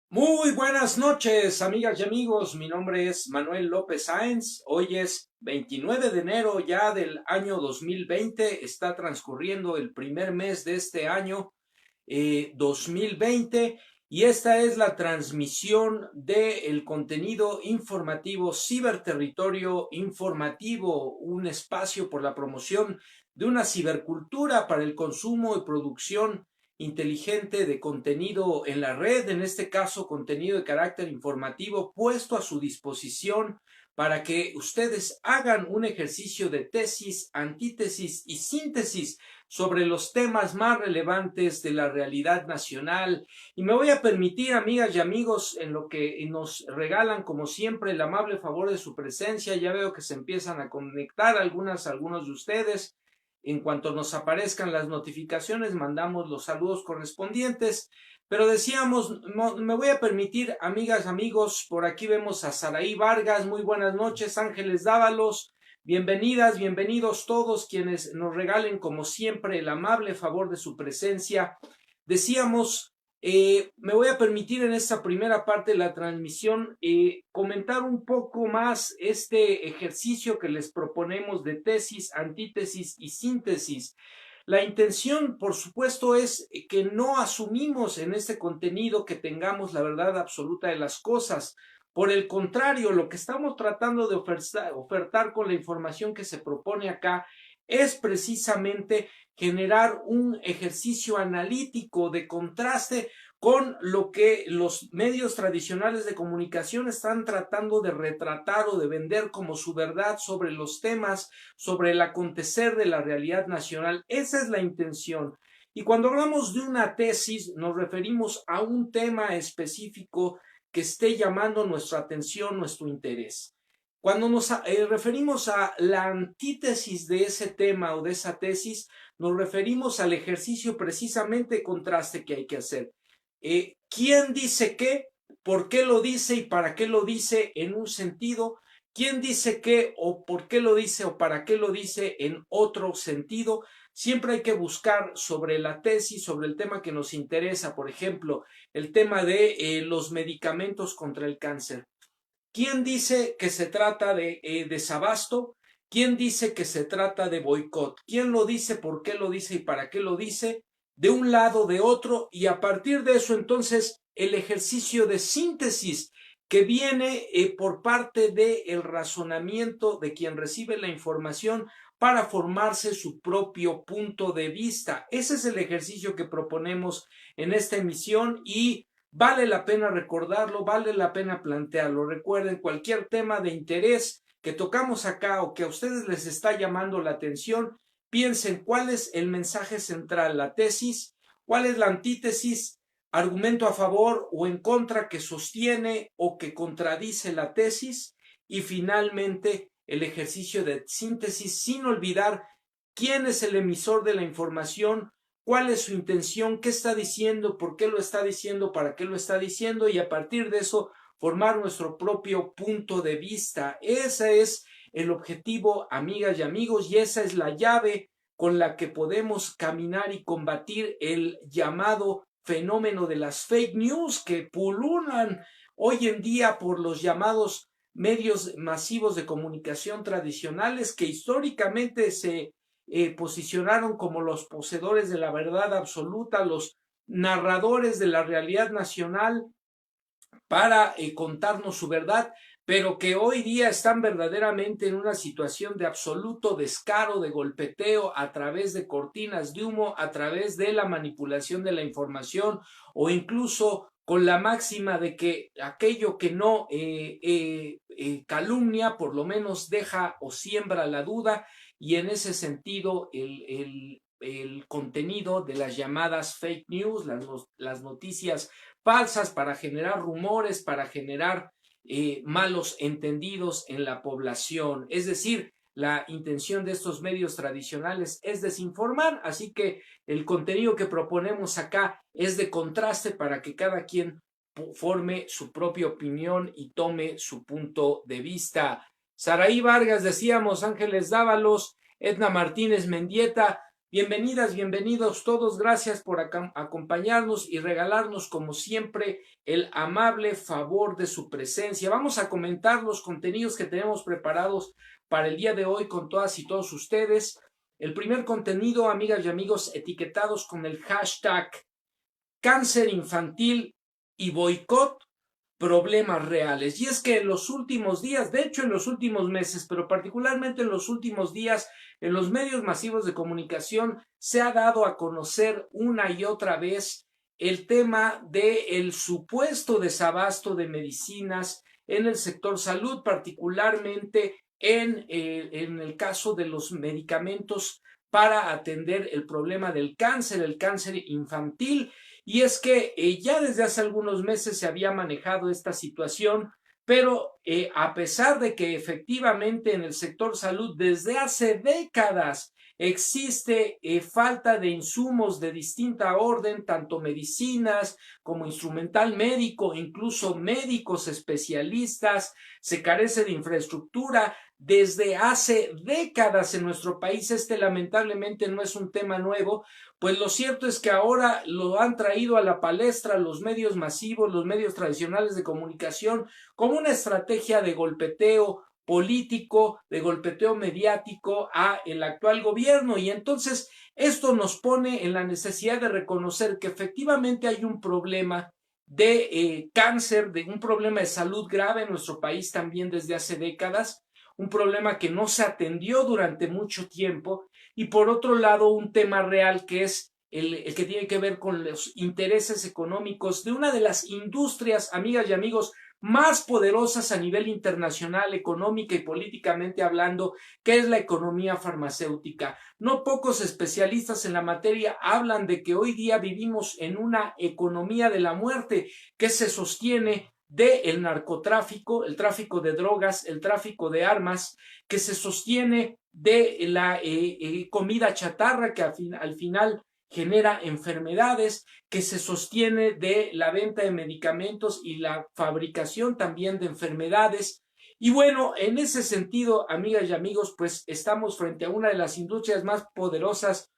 Muy buenas noches, amigas y amigos. Mi nombre es Manuel López Sáenz. Hoy es 29 de enero ya del año 2020. Está transcurriendo el primer mes de este año 2020 y esta es la transmisión del contenido informativo Ciberterritorio Informativo, un espacio por la promoción de una cibercultura para el consumo y producción inteligente de contenido en la red, en este caso contenido de carácter informativo puesto a su disposición para que ustedes hagan un ejercicio de tesis, antítesis y síntesis sobre los temas más relevantes de la realidad nacional. Y me voy a permitir, amigas y amigos, en lo que nos regalan, como siempre, el amable favor de su presencia. Ya veo que se empiezan a conectar algunos de ustedes. En cuanto nos aparezcan las notificaciones, mandamos los saludos correspondientes. Pero decíamos, me voy a permitir, amigas, amigos, por aquí vemos a Saraí Vargas, muy buenas noches, Ángeles Dávalos, bienvenidas, bienvenidos todos quienes nos regalen, como siempre, el amable favor de su presencia. Decíamos, me voy a permitir en esta primera parte de la transmisión comentar un poco más este ejercicio que les proponemos de tesis, antítesis y síntesis. La intención, por supuesto, es que no asumimos en este contenido que tengamos la verdad absoluta de las cosas. Por el contrario, lo que estamos tratando de ofertar con la información que se propone acá es precisamente generar un ejercicio analítico de contraste con lo que los medios tradicionales de comunicación están tratando de retratar o de vender como su verdad sobre los temas, sobre el acontecer de la realidad nacional. Esa es la intención. Y cuando hablamos de una tesis, nos referimos a un tema específico que esté llamando nuestra atención, nuestro interés. Cuando nos referimos a la antítesis de ese tema o de esa tesis, nos referimos al ejercicio precisamente de contraste que hay que hacer. ¿Quién dice qué? ¿Por qué lo dice y para qué lo dice en un sentido? ¿Quién dice qué o por qué lo dice o para qué lo dice en otro sentido? Siempre hay que buscar sobre la tesis, sobre el tema que nos interesa, por ejemplo, el tema de los medicamentos contra el cáncer. ¿Quién dice que se trata de desabasto? ¿Quién dice que se trata de boicot? ¿Quién lo dice, por qué lo dice y para qué lo dice? De un lado, de otro, y a partir de eso entonces el ejercicio de síntesis que viene por parte del razonamiento de quien recibe la información para formarse su propio punto de vista. Ese es el ejercicio que proponemos en esta emisión y vale la pena recordarlo, vale la pena plantearlo. Recuerden, cualquier tema de interés que tocamos acá o que a ustedes les está llamando la atención, piensen cuál es el mensaje central, la tesis, cuál es la antítesis, argumento a favor o en contra que sostiene o que contradice la tesis y finalmente el ejercicio de síntesis sin olvidar quién es el emisor de la información, cuál es su intención, qué está diciendo, por qué lo está diciendo, para qué lo está diciendo y a partir de eso formar nuestro propio punto de vista. Ese es el objetivo, amigas y amigos, y esa es la llave con la que podemos caminar y combatir el llamado fenómeno de las fake news que pululan hoy en día por los llamados medios masivos de comunicación tradicionales que históricamente se posicionaron como los poseedores de la verdad absoluta, los narradores de la realidad nacional para contarnos su verdad, pero que hoy día están verdaderamente en una situación de absoluto descaro, de golpeteo a través de cortinas de humo, a través de la manipulación de la información o incluso con la máxima de que aquello que no calumnia por lo menos deja o siembra la duda y en ese sentido el contenido de las llamadas fake news, las noticias falsas para generar rumores, para generar malos entendidos en la población. Es decir, la intención de estos medios tradicionales es desinformar, así que el contenido que proponemos acá es de contraste para que cada quien forme su propia opinión y tome su punto de vista. Saraí Vargas, decíamos, Ángeles Dávalos, Edna Martínez Mendieta, Bienvenidas, bienvenidos todos. Gracias por acompañarnos y regalarnos, como siempre, el amable favor de su presencia. Vamos a comentar los contenidos que tenemos preparados para el día de hoy con todas y todos ustedes. El primer contenido, amigas y amigos, etiquetados con el hashtag cáncer infantil y boicot, problemas reales. Y es que en los últimos días, de hecho en los últimos meses, pero particularmente en los últimos días, en los medios masivos de comunicación se ha dado a conocer una y otra vez el tema del supuesto desabasto de medicinas en el sector salud, particularmente en el caso de los medicamentos para atender el problema del cáncer, el cáncer infantil. Y es que ya desde hace algunos meses se había manejado esta situación, pero a pesar de que efectivamente en el sector salud desde hace décadas existe falta de insumos de distinta orden, tanto medicinas como instrumental médico, incluso médicos especialistas, se carece de infraestructura. Desde hace décadas en nuestro país, lamentablemente no es un tema nuevo, pues lo cierto es que ahora lo han traído a la palestra los medios masivos, los medios tradicionales de comunicación, como una estrategia de golpeteo político, de golpeteo mediático a el actual gobierno. Y entonces esto nos pone en la necesidad de reconocer que efectivamente hay un problema de cáncer, de un problema de salud grave en nuestro país también desde hace décadas, un problema que no se atendió durante mucho tiempo, y por otro lado un tema real que es el que tiene que ver con los intereses económicos de una de las industrias, amigas y amigos, más poderosas a nivel internacional, económica y políticamente hablando, que es la economía farmacéutica. No pocos especialistas en la materia hablan de que hoy día vivimos en una economía de la muerte que se sostiene del narcotráfico, el tráfico de drogas, el tráfico de armas, que se sostiene de la comida chatarra que al final genera enfermedades, que se sostiene de la venta de medicamentos y la fabricación también de enfermedades. Y bueno, en ese sentido, amigas y amigos, pues estamos frente a una de las industrias más poderosas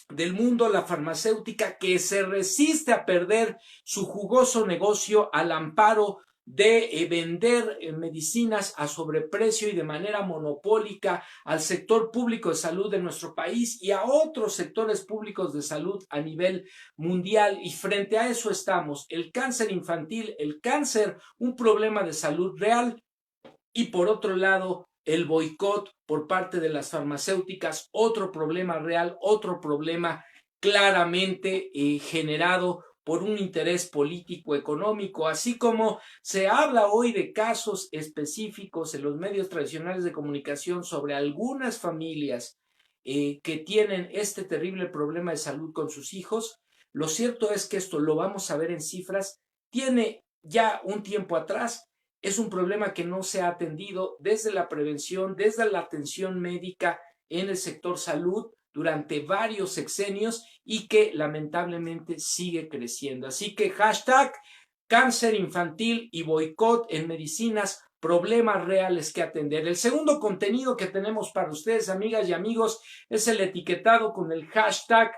del mundo, la farmacéutica, que se resiste a perder su jugoso negocio al amparo de vender medicinas a sobreprecio y de manera monopólica al sector público de salud de nuestro país y a otros sectores públicos de salud a nivel mundial. Y frente a eso estamos, el cáncer infantil, el cáncer, un problema de salud real, y por otro lado, el boicot por parte de las farmacéuticas, otro problema real, otro problema claramente generado por un interés político económico, así como se habla hoy de casos específicos en los medios tradicionales de comunicación sobre algunas familias que tienen este terrible problema de salud con sus hijos. Lo cierto es que esto lo vamos a ver en cifras, tiene ya un tiempo atrás. Es un problema que no se ha atendido desde la prevención, desde la atención médica en el sector salud durante varios sexenios y que lamentablemente sigue creciendo. Así que hashtag cáncer infantil y boicot en medicinas, problemas reales que atender. El segundo contenido que tenemos para ustedes, amigas y amigos, es el etiquetado con el hashtag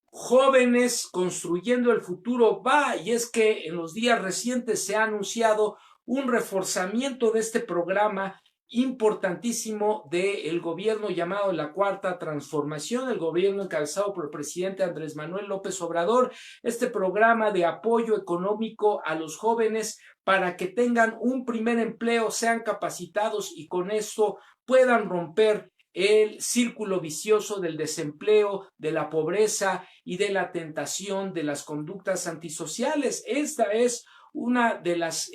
jóvenes construyendo el futuro va, y es que en los días recientes se ha anunciado un reforzamiento de este programa importantísimo del gobierno llamado la Cuarta Transformación, el gobierno encabezado por el presidente Andrés Manuel López Obrador, este programa de apoyo económico a los jóvenes para que tengan un primer empleo, sean capacitados y con esto puedan romper el círculo vicioso del desempleo, de la pobreza y de la tentación de las conductas antisociales. Esta es una de las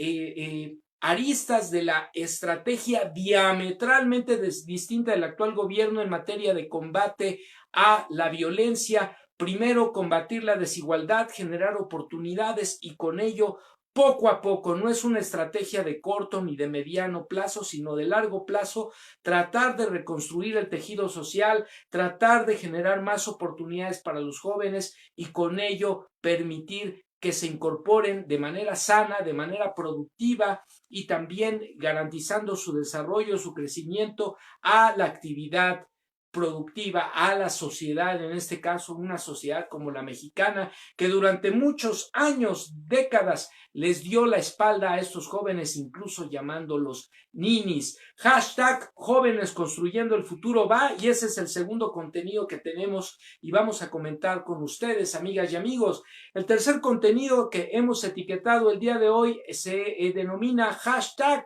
aristas de la estrategia diametralmente distinta del actual gobierno en materia de combate a la violencia. Primero, combatir la desigualdad, generar oportunidades y con ello poco a poco, no es una estrategia de corto ni de mediano plazo, sino de largo plazo, tratar de reconstruir el tejido social, tratar de generar más oportunidades para los jóvenes y con ello permitir que se incorporen de manera sana, de manera productiva y también garantizando su desarrollo, su crecimiento a la actividad productiva a la sociedad, en este caso una sociedad como la mexicana, que durante muchos años, décadas, les dio la espalda a estos jóvenes, incluso llamándolos ninis. Hashtag jóvenes construyendo el futuro va, y ese es el segundo contenido que tenemos y vamos a comentar con ustedes, amigas y amigos. El tercer contenido que hemos etiquetado el día de hoy se denomina hashtag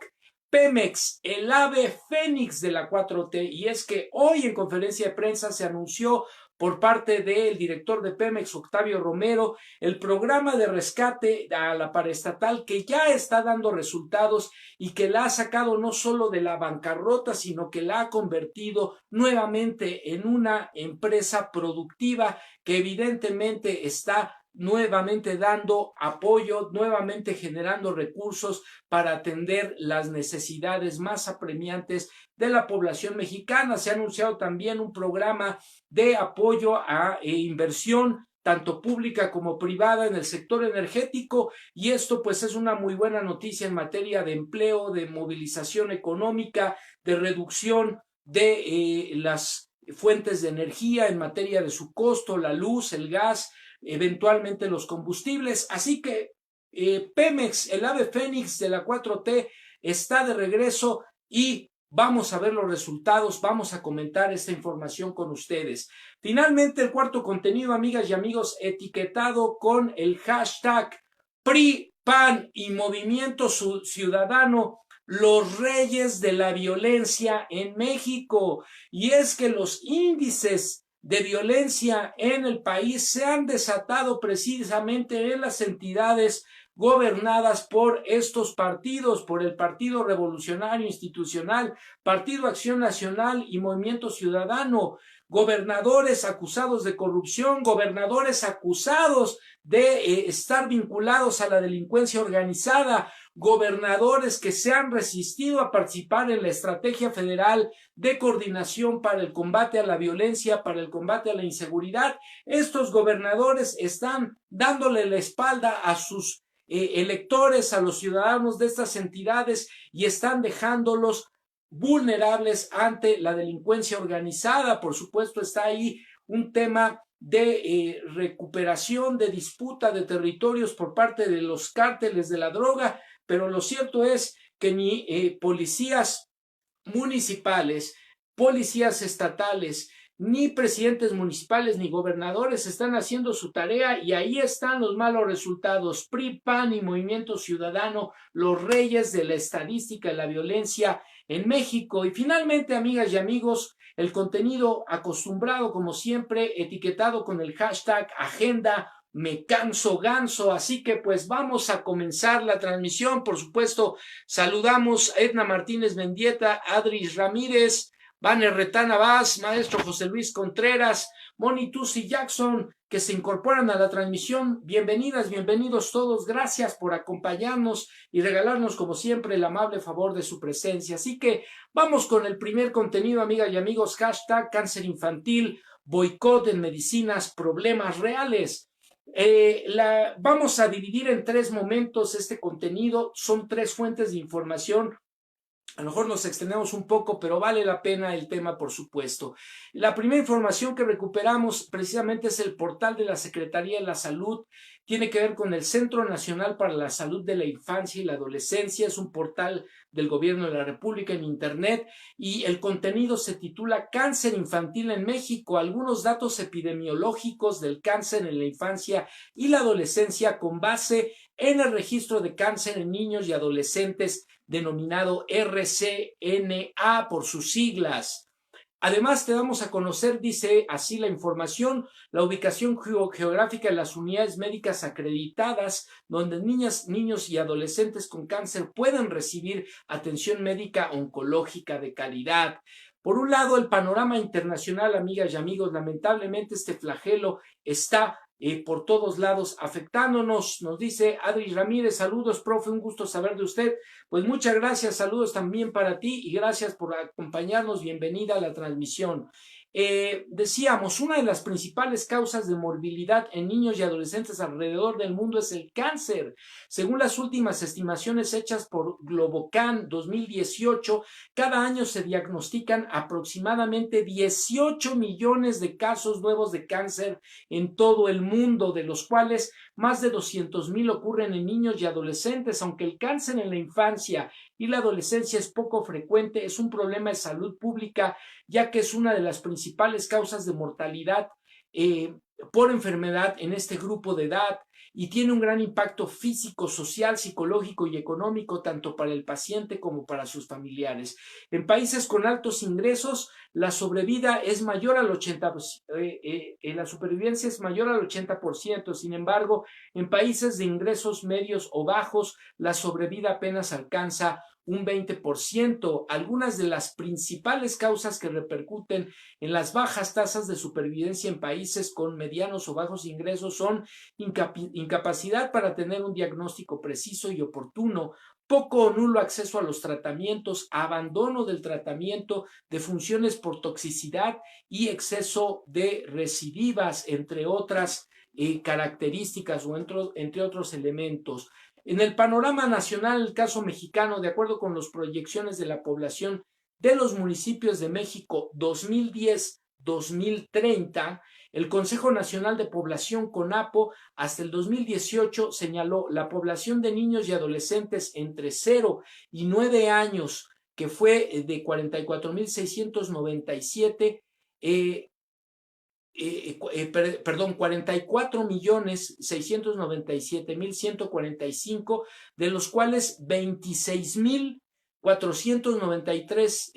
Pemex, el ave fénix de la 4T, y es que hoy en conferencia de prensa se anunció por parte del director de Pemex, Octavio Romero, el programa de rescate a la paraestatal que ya está dando resultados y que la ha sacado no solo de la bancarrota, sino que la ha convertido nuevamente en una empresa productiva que evidentemente está nuevamente dando apoyo, nuevamente generando recursos para atender las necesidades más apremiantes de la población mexicana. Se ha anunciado también un programa de apoyo a inversión tanto pública como privada en el sector energético, y esto pues es una muy buena noticia en materia de empleo, de movilización económica, de reducción de las fuentes de energía en materia de su costo, la luz, el gas, eventualmente los combustibles. Así que Pemex, el ave fénix de la 4T, está de regreso y vamos a ver los resultados, vamos a comentar esta información con ustedes. Finalmente, el cuarto contenido, amigas y amigos, etiquetado con el hashtag PRI, PAN y Movimiento Ciudadano, los reyes de la violencia en México. Y es que los índices de violencia en el país se han desatado precisamente en las entidades gobernadas por estos partidos, por el Partido Revolucionario Institucional, Partido Acción Nacional y Movimiento Ciudadano. Gobernadores acusados de corrupción, gobernadores acusados de estar vinculados a la delincuencia organizada, gobernadores que se han resistido a participar en la estrategia federal de coordinación para el combate a la violencia, para el combate a la inseguridad. Estos gobernadores están dándole la espalda a sus electores, a los ciudadanos de estas entidades, y están dejándolos vulnerables ante la delincuencia organizada. Por supuesto, está ahí un tema de recuperación, de disputa de territorios por parte de los cárteles de la droga, pero lo cierto es que ni policías municipales, policías estatales, ni presidentes municipales ni gobernadores están haciendo su tarea, y ahí están los malos resultados. PRI, PAN y Movimiento Ciudadano, los reyes de la estadística de la violencia en México. Y finalmente, amigas y amigos, el contenido acostumbrado, como siempre, etiquetado con el hashtag Agenda Me Canso Ganso. Así que pues vamos a comenzar la transmisión. Por supuesto, saludamos a Edna Martínez Mendieta, Adris Ramírez, Banner Retana Vaz, maestro José Luis Contreras, Moni Tusi Jackson, que se incorporan a la transmisión. Bienvenidas, bienvenidos todos. Gracias por acompañarnos y regalarnos, como siempre, el amable favor de su presencia. Así que vamos con el primer contenido, amigas y amigos. Hashtag cáncer infantil, boicot en medicinas, problemas reales. Vamos a dividir en tres momentos este contenido. Son tres fuentes de información. A lo mejor nos extendemos un poco, pero vale la pena el tema, por supuesto. La primera información que recuperamos precisamente es el portal de la Secretaría de la Salud. Tiene que ver con el Centro Nacional para la Salud de la Infancia y la Adolescencia. Es un portal del Gobierno de la República en Internet, y el contenido se titula Cáncer infantil en México, algunos datos epidemiológicos del cáncer en la infancia y la adolescencia con base en el registro de cáncer en niños y adolescentes denominado RCNA por sus siglas. Además, te damos a conocer, dice así la información, la ubicación geográfica de las unidades médicas acreditadas donde niñas, niños y adolescentes con cáncer pueden recibir atención médica oncológica de calidad. Por un lado, el panorama internacional, amigas y amigos, lamentablemente este flagelo está por todos lados afectándonos. Nos dice Adri Ramírez, saludos, profe, un gusto saber de usted. Pues muchas gracias, saludos también para ti y gracias por acompañarnos, bienvenida a la transmisión. Decíamos, una de las principales causas de morbilidad en niños y adolescentes alrededor del mundo es el cáncer. Según las últimas estimaciones hechas por Globocan 2018, cada año se diagnostican aproximadamente 18 millones de casos nuevos de cáncer en todo el mundo, de los cuales más de 200,000 ocurren en niños y adolescentes. Aunque el cáncer en la infancia y la adolescencia es poco frecuente, es un problema de salud pública, ya que es una de las principales causas de mortalidad por enfermedad en este grupo de edad, y tiene un gran impacto físico, social, psicológico y económico tanto para el paciente como para sus familiares. En países con altos ingresos, la sobrevida es mayor al 80%, la supervivencia es mayor al 80%. Sin embargo, en países de ingresos medios o bajos, la sobrevida apenas alcanza un 20%. Algunas de las principales causas que repercuten en las bajas tasas de supervivencia en países con medianos o bajos ingresos son incapacidad para tener un diagnóstico preciso y oportuno, poco o nulo acceso a los tratamientos, abandono del tratamiento, defunciones por toxicidad y exceso de recidivas, entre otras características o entre otros elementos. En el panorama nacional, el caso mexicano, de acuerdo con las proyecciones de la población de los municipios de México 2010-2030, el Consejo Nacional de Población CONAPO hasta el 2018 señaló la población de niños y adolescentes entre 0 y 9 años, que fue de 44,697, 44,697,145, de los cuales 26,493,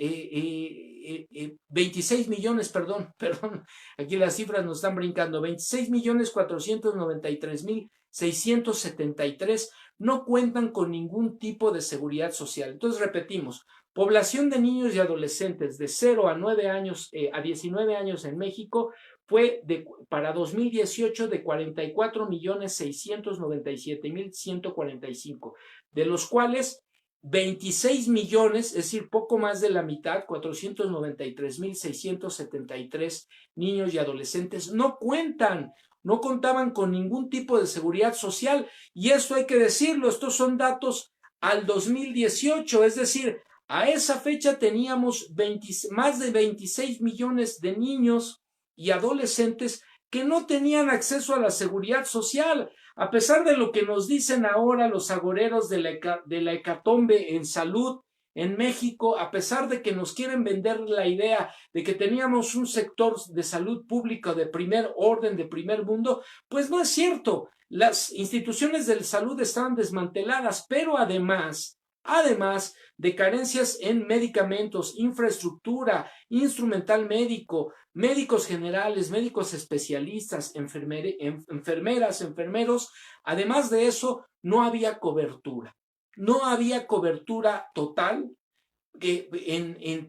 26 millones, perdón, aquí las cifras nos están brincando, 26,493,673 no cuentan con ningún tipo de seguridad social. Entonces repetimos, población de niños y adolescentes de 0 a 9 años, a 19 años en México, fue para 2018 de 44,697,145, de los cuales 26 millones, es decir, poco más de la mitad, 493,673 niños y adolescentes no contaban con ningún tipo de seguridad social. Y esto hay que decirlo, estos son datos al 2018, es decir, a esa fecha teníamos más de 26 millones de niños y adolescentes que no tenían acceso a la seguridad social. A pesar de lo que nos dicen ahora los agoreros de la hecatombe en salud en México, a pesar de que nos quieren vender la idea de que teníamos un sector de salud pública de primer orden, de primer mundo, pues no es cierto. Las instituciones de salud estaban desmanteladas, pero además de carencias en medicamentos, infraestructura, instrumental médico, médicos generales, médicos especialistas, enfermeras, enfermeros. Además de eso, no había cobertura. No había cobertura total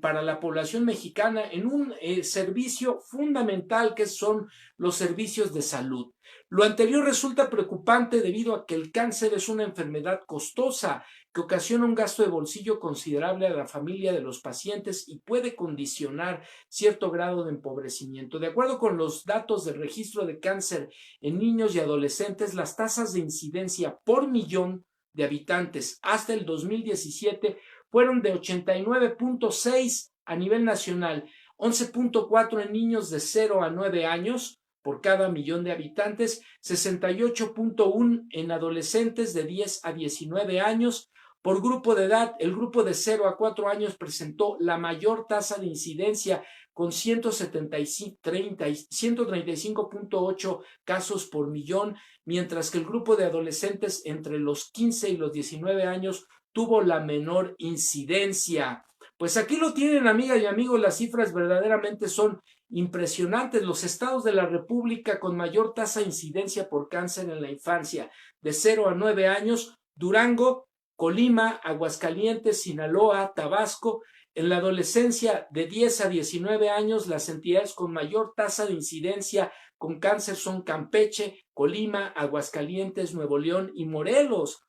para la población mexicana en un servicio fundamental que son los servicios de salud. Lo anterior resulta preocupante debido a que el cáncer es una enfermedad costosa que ocasiona un gasto de bolsillo considerable a la familia de los pacientes y puede condicionar cierto grado de empobrecimiento. De acuerdo con los datos del registro de cáncer en niños y adolescentes, las tasas de incidencia por millón de habitantes hasta el 2017 fueron de 89,6 a nivel nacional, 11,4 en niños de 0 a 9 años por cada millón de habitantes, 68,1 en adolescentes de 10 a 19 años. Por grupo de edad, el grupo de 0 a 4 años presentó la mayor tasa de incidencia con 135,8 casos por millón, mientras que el grupo de adolescentes entre los 15 y los 19 años tuvo la menor incidencia. Pues aquí lo tienen, amigas y amigos, las cifras verdaderamente son impresionantes. Los estados de la República con mayor tasa de incidencia por cáncer en la infancia de 0 a 9 años, Durango, Colima, Aguascalientes, Sinaloa, Tabasco. En la adolescencia de 10 a 19 años, las entidades con mayor tasa de incidencia con cáncer son Campeche, Colima, Aguascalientes, Nuevo León y Morelos.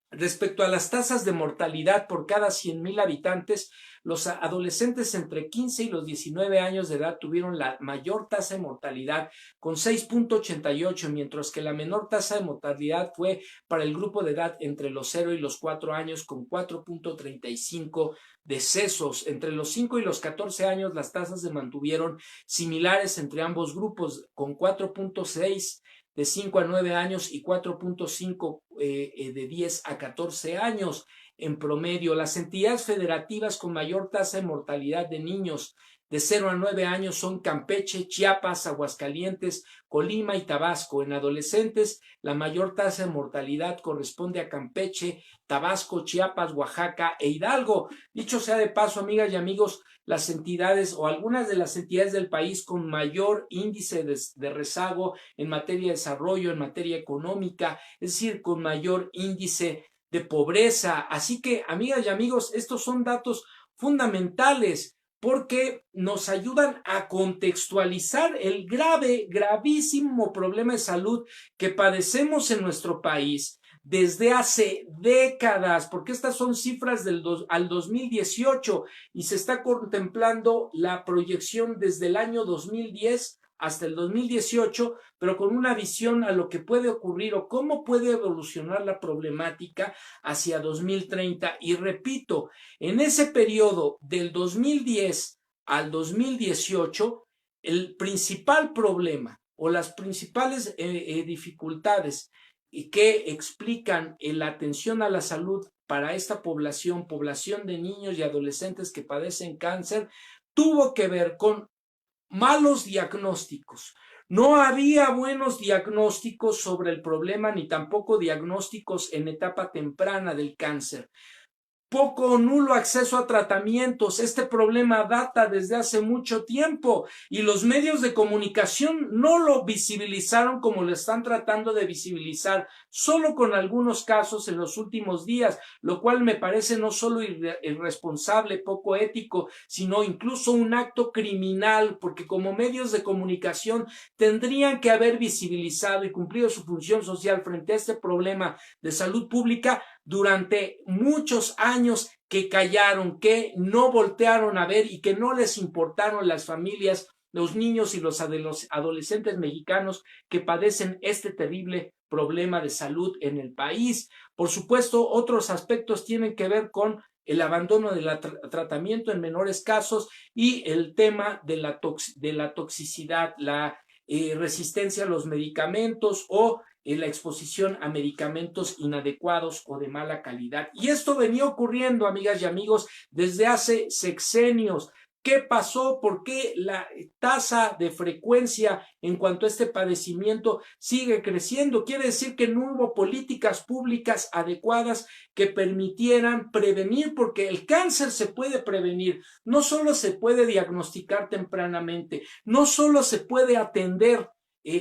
Respecto a las tasas de mortalidad por cada 100,000 habitantes, los adolescentes entre 15 y los 19 años de edad tuvieron la mayor tasa de mortalidad con 6,88, mientras que la menor tasa de mortalidad fue para el grupo de edad entre los 0 y los 4 años con 4,35 decesos. Entre los 5 y los 14 años las tasas se mantuvieron similares entre ambos grupos con 4,6 de 5 a 9 años y 4,5 de 10 a 14 años en promedio. Las entidades federativas con mayor tasa de mortalidad de niños de 0 a 9 años son Campeche, Chiapas, Aguascalientes, Colima y Tabasco. En adolescentes, la mayor tasa de mortalidad corresponde a Campeche, Tabasco, Chiapas, Oaxaca e Hidalgo. Dicho sea de paso, amigas y amigos, las entidades o algunas de las entidades del país con mayor índice de rezago en materia de desarrollo, en materia económica, es decir, con mayor índice de pobreza. Así que, amigas y amigos, estos son datos fundamentales porque nos ayudan a contextualizar el gravísimo problema de salud que padecemos en nuestro país desde hace décadas, porque estas son cifras al 2018 y se está contemplando la proyección desde el año 2010 hasta el 2018, pero con una visión a lo que puede ocurrir o cómo puede evolucionar la problemática hacia 2030. Y repito, en ese periodo del 2010 al 2018, el principal problema o las principales dificultades que explican la atención a la salud para esta población de niños y adolescentes que padecen cáncer, tuvo que ver con malos diagnósticos. No había buenos diagnósticos sobre el problema ni tampoco diagnósticos en etapa temprana del cáncer. Poco o nulo acceso a tratamientos. Este problema data desde hace mucho tiempo y los medios de comunicación no lo visibilizaron como lo están tratando de visibilizar, solo con algunos casos en los últimos días, lo cual me parece no solo irresponsable, poco ético, sino incluso un acto criminal, porque como medios de comunicación tendrían que haber visibilizado y cumplido su función social frente a este problema de salud pública durante muchos años, que callaron, que no voltearon a ver y que no les importaron las familias, los niños y los adolescentes mexicanos que padecen este terrible problema de salud en el país. Por supuesto, otros aspectos tienen que ver con el abandono del tratamiento en menores casos y el tema de la toxicidad, la resistencia a los medicamentos o la exposición a medicamentos inadecuados o de mala calidad. Y esto venía ocurriendo, amigas y amigos, desde hace sexenios. ¿Qué pasó? ¿Por qué la tasa de frecuencia en cuanto a este padecimiento sigue creciendo? Quiere decir que no hubo políticas públicas adecuadas que permitieran prevenir, porque el cáncer se puede prevenir, no solo se puede diagnosticar tempranamente, no solo se puede atender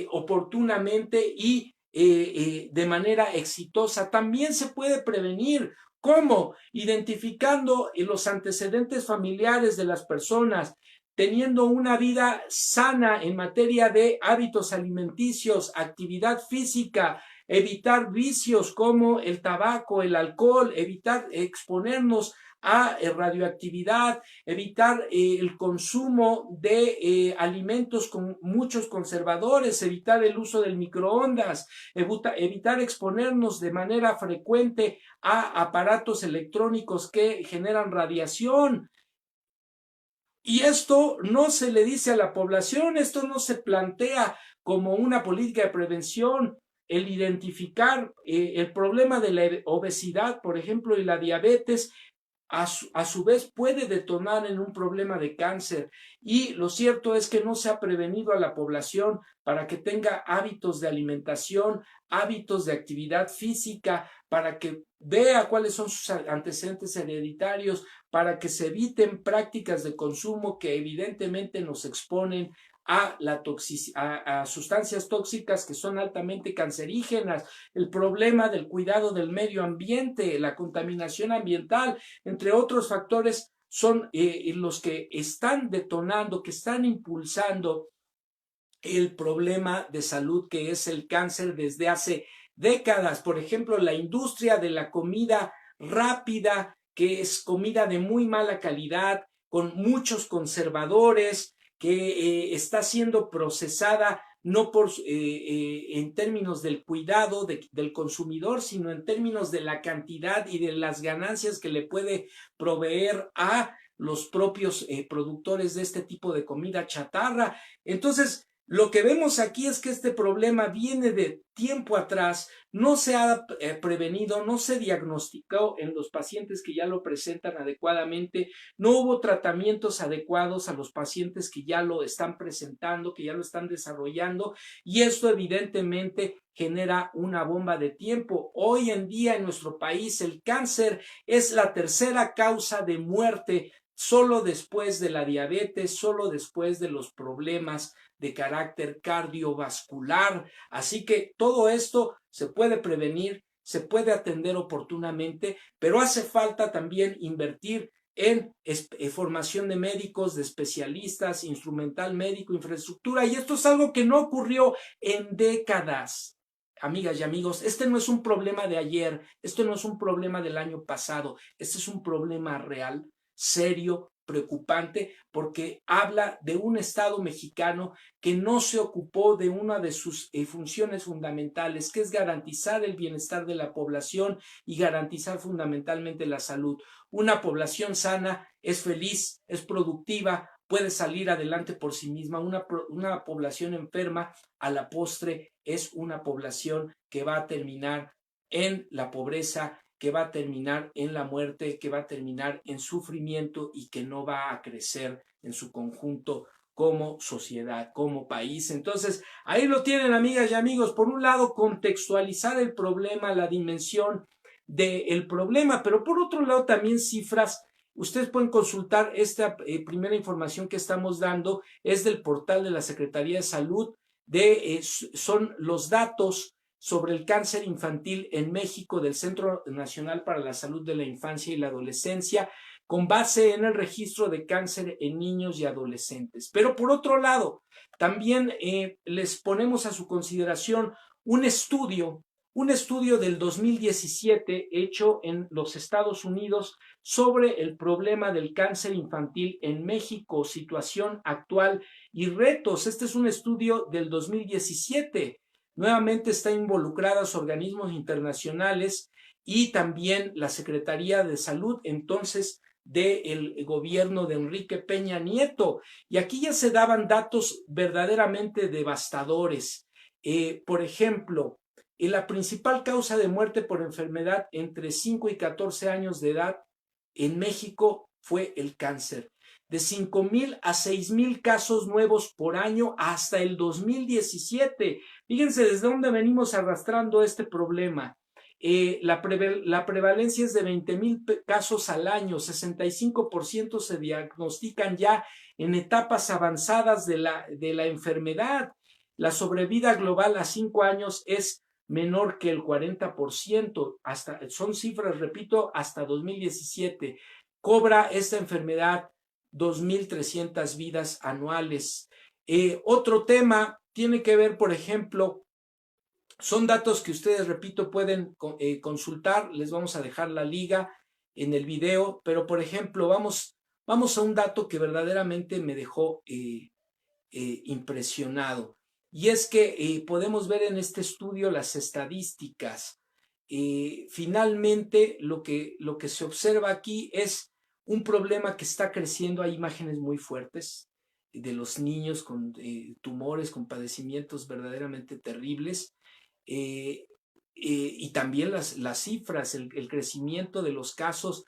oportunamente y de manera exitosa, también se puede prevenir. ¿Cómo? Identificando los antecedentes familiares de las personas, teniendo una vida sana en materia de hábitos alimenticios, actividad física, evitar vicios como el tabaco, el alcohol, evitar exponernos a radioactividad, evitar el consumo de alimentos con muchos conservadores, evitar el uso del microondas, evitar exponernos de manera frecuente a aparatos electrónicos que generan radiación. Y esto no se le dice a la población, esto no se plantea como una política de prevención. El identificar el problema de la obesidad, por ejemplo, y la diabetes, a su vez puede detonar en un problema de cáncer, y lo cierto es que no se ha prevenido a la población para que tenga hábitos de alimentación, hábitos de actividad física, para que vea cuáles son sus antecedentes hereditarios, para que se eviten prácticas de consumo que evidentemente nos exponen a sustancias tóxicas que son altamente cancerígenas, el problema del cuidado del medio ambiente, la contaminación ambiental, entre otros factores, son los que están detonando, que están impulsando el problema de salud que es el cáncer desde hace décadas. Por ejemplo, la industria de la comida rápida, que es comida de muy mala calidad, con muchos conservadores, que está siendo procesada no en términos del cuidado del consumidor, sino en términos de la cantidad y de las ganancias que le puede proveer a los propios productores de este tipo de comida chatarra. Entonces, lo que vemos aquí es que este problema viene de tiempo atrás, no se ha prevenido, no se diagnosticó en los pacientes que ya lo presentan adecuadamente, no hubo tratamientos adecuados a los pacientes que ya lo están presentando, que ya lo están desarrollando, y esto evidentemente genera una bomba de tiempo. Hoy en día en nuestro país el cáncer es la tercera causa de muerte, solo después de la diabetes, solo después de los problemas de carácter cardiovascular. Así que todo esto se puede prevenir, se puede atender oportunamente, pero hace falta también invertir en formación de médicos, de especialistas, instrumental médico, infraestructura, y esto es algo que no ocurrió en décadas. Amigas y amigos, este no es un problema de ayer, esto no es un problema del año pasado, este es un problema real, serio, preocupante, porque habla de un Estado mexicano que no se ocupó de una de sus funciones fundamentales, que es garantizar el bienestar de la población y garantizar fundamentalmente la salud. Una población sana es feliz, es productiva, puede salir adelante por sí misma. Una población enferma, a la postre, es una población que va a terminar en la pobreza, que va a terminar en la muerte, que va a terminar en sufrimiento y que no va a crecer en su conjunto como sociedad, como país. Entonces, ahí lo tienen, amigas y amigos. Por un lado, contextualizar el problema, la dimensión del problema, pero por otro lado también cifras. Ustedes pueden consultar esta primera información que estamos dando, es del portal de la Secretaría de Salud, son los datos sobre el cáncer infantil en México del Centro Nacional para la Salud de la Infancia y la Adolescencia, con base en el registro de cáncer en niños y adolescentes. Pero por otro lado, también les ponemos a su consideración un estudio del 2017 hecho en los Estados Unidos sobre el problema del cáncer infantil en México, situación actual y retos. Este es un estudio del 2017. Nuevamente están involucrados organismos internacionales y también la Secretaría de Salud, entonces, del gobierno de Enrique Peña Nieto. Y aquí ya se daban datos verdaderamente devastadores. Por ejemplo, la principal causa de muerte por enfermedad entre 5 y 14 años de edad en México fue el cáncer. De 5,000 a 6,000 casos nuevos por año hasta el 2017. Fíjense desde dónde venimos arrastrando este problema. La prevalencia es de 20,000 casos al año, 65% se diagnostican ya en etapas avanzadas de la enfermedad. La sobrevida global a 5 años es menor que el 40%, son cifras, repito, hasta 2017. Cobra esta enfermedad 2,300 vidas anuales. Otro tema tiene que ver, por ejemplo, son datos que ustedes, repito, pueden consultar. Les vamos a dejar la liga en el video, pero por ejemplo, vamos a un dato que verdaderamente me dejó impresionado. Y es que podemos ver en este estudio las estadísticas. Finalmente, lo que se observa aquí es un problema que está creciendo. Hay imágenes muy fuertes de los niños con tumores, con padecimientos verdaderamente terribles. Y también las cifras, el crecimiento de los casos,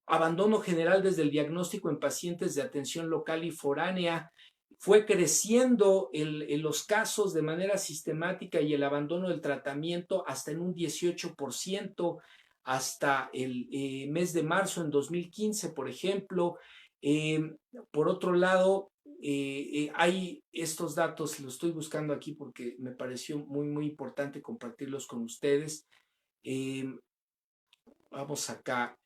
abandono general desde el diagnóstico en pacientes de atención local y foránea, fue creciendo los casos de manera sistemática y el abandono del tratamiento hasta en un 18%, hasta el mes de marzo en 2015, por ejemplo. Por otro lado, hay estos datos, los estoy buscando aquí porque me pareció muy, muy importante compartirlos con ustedes. Vamos acá.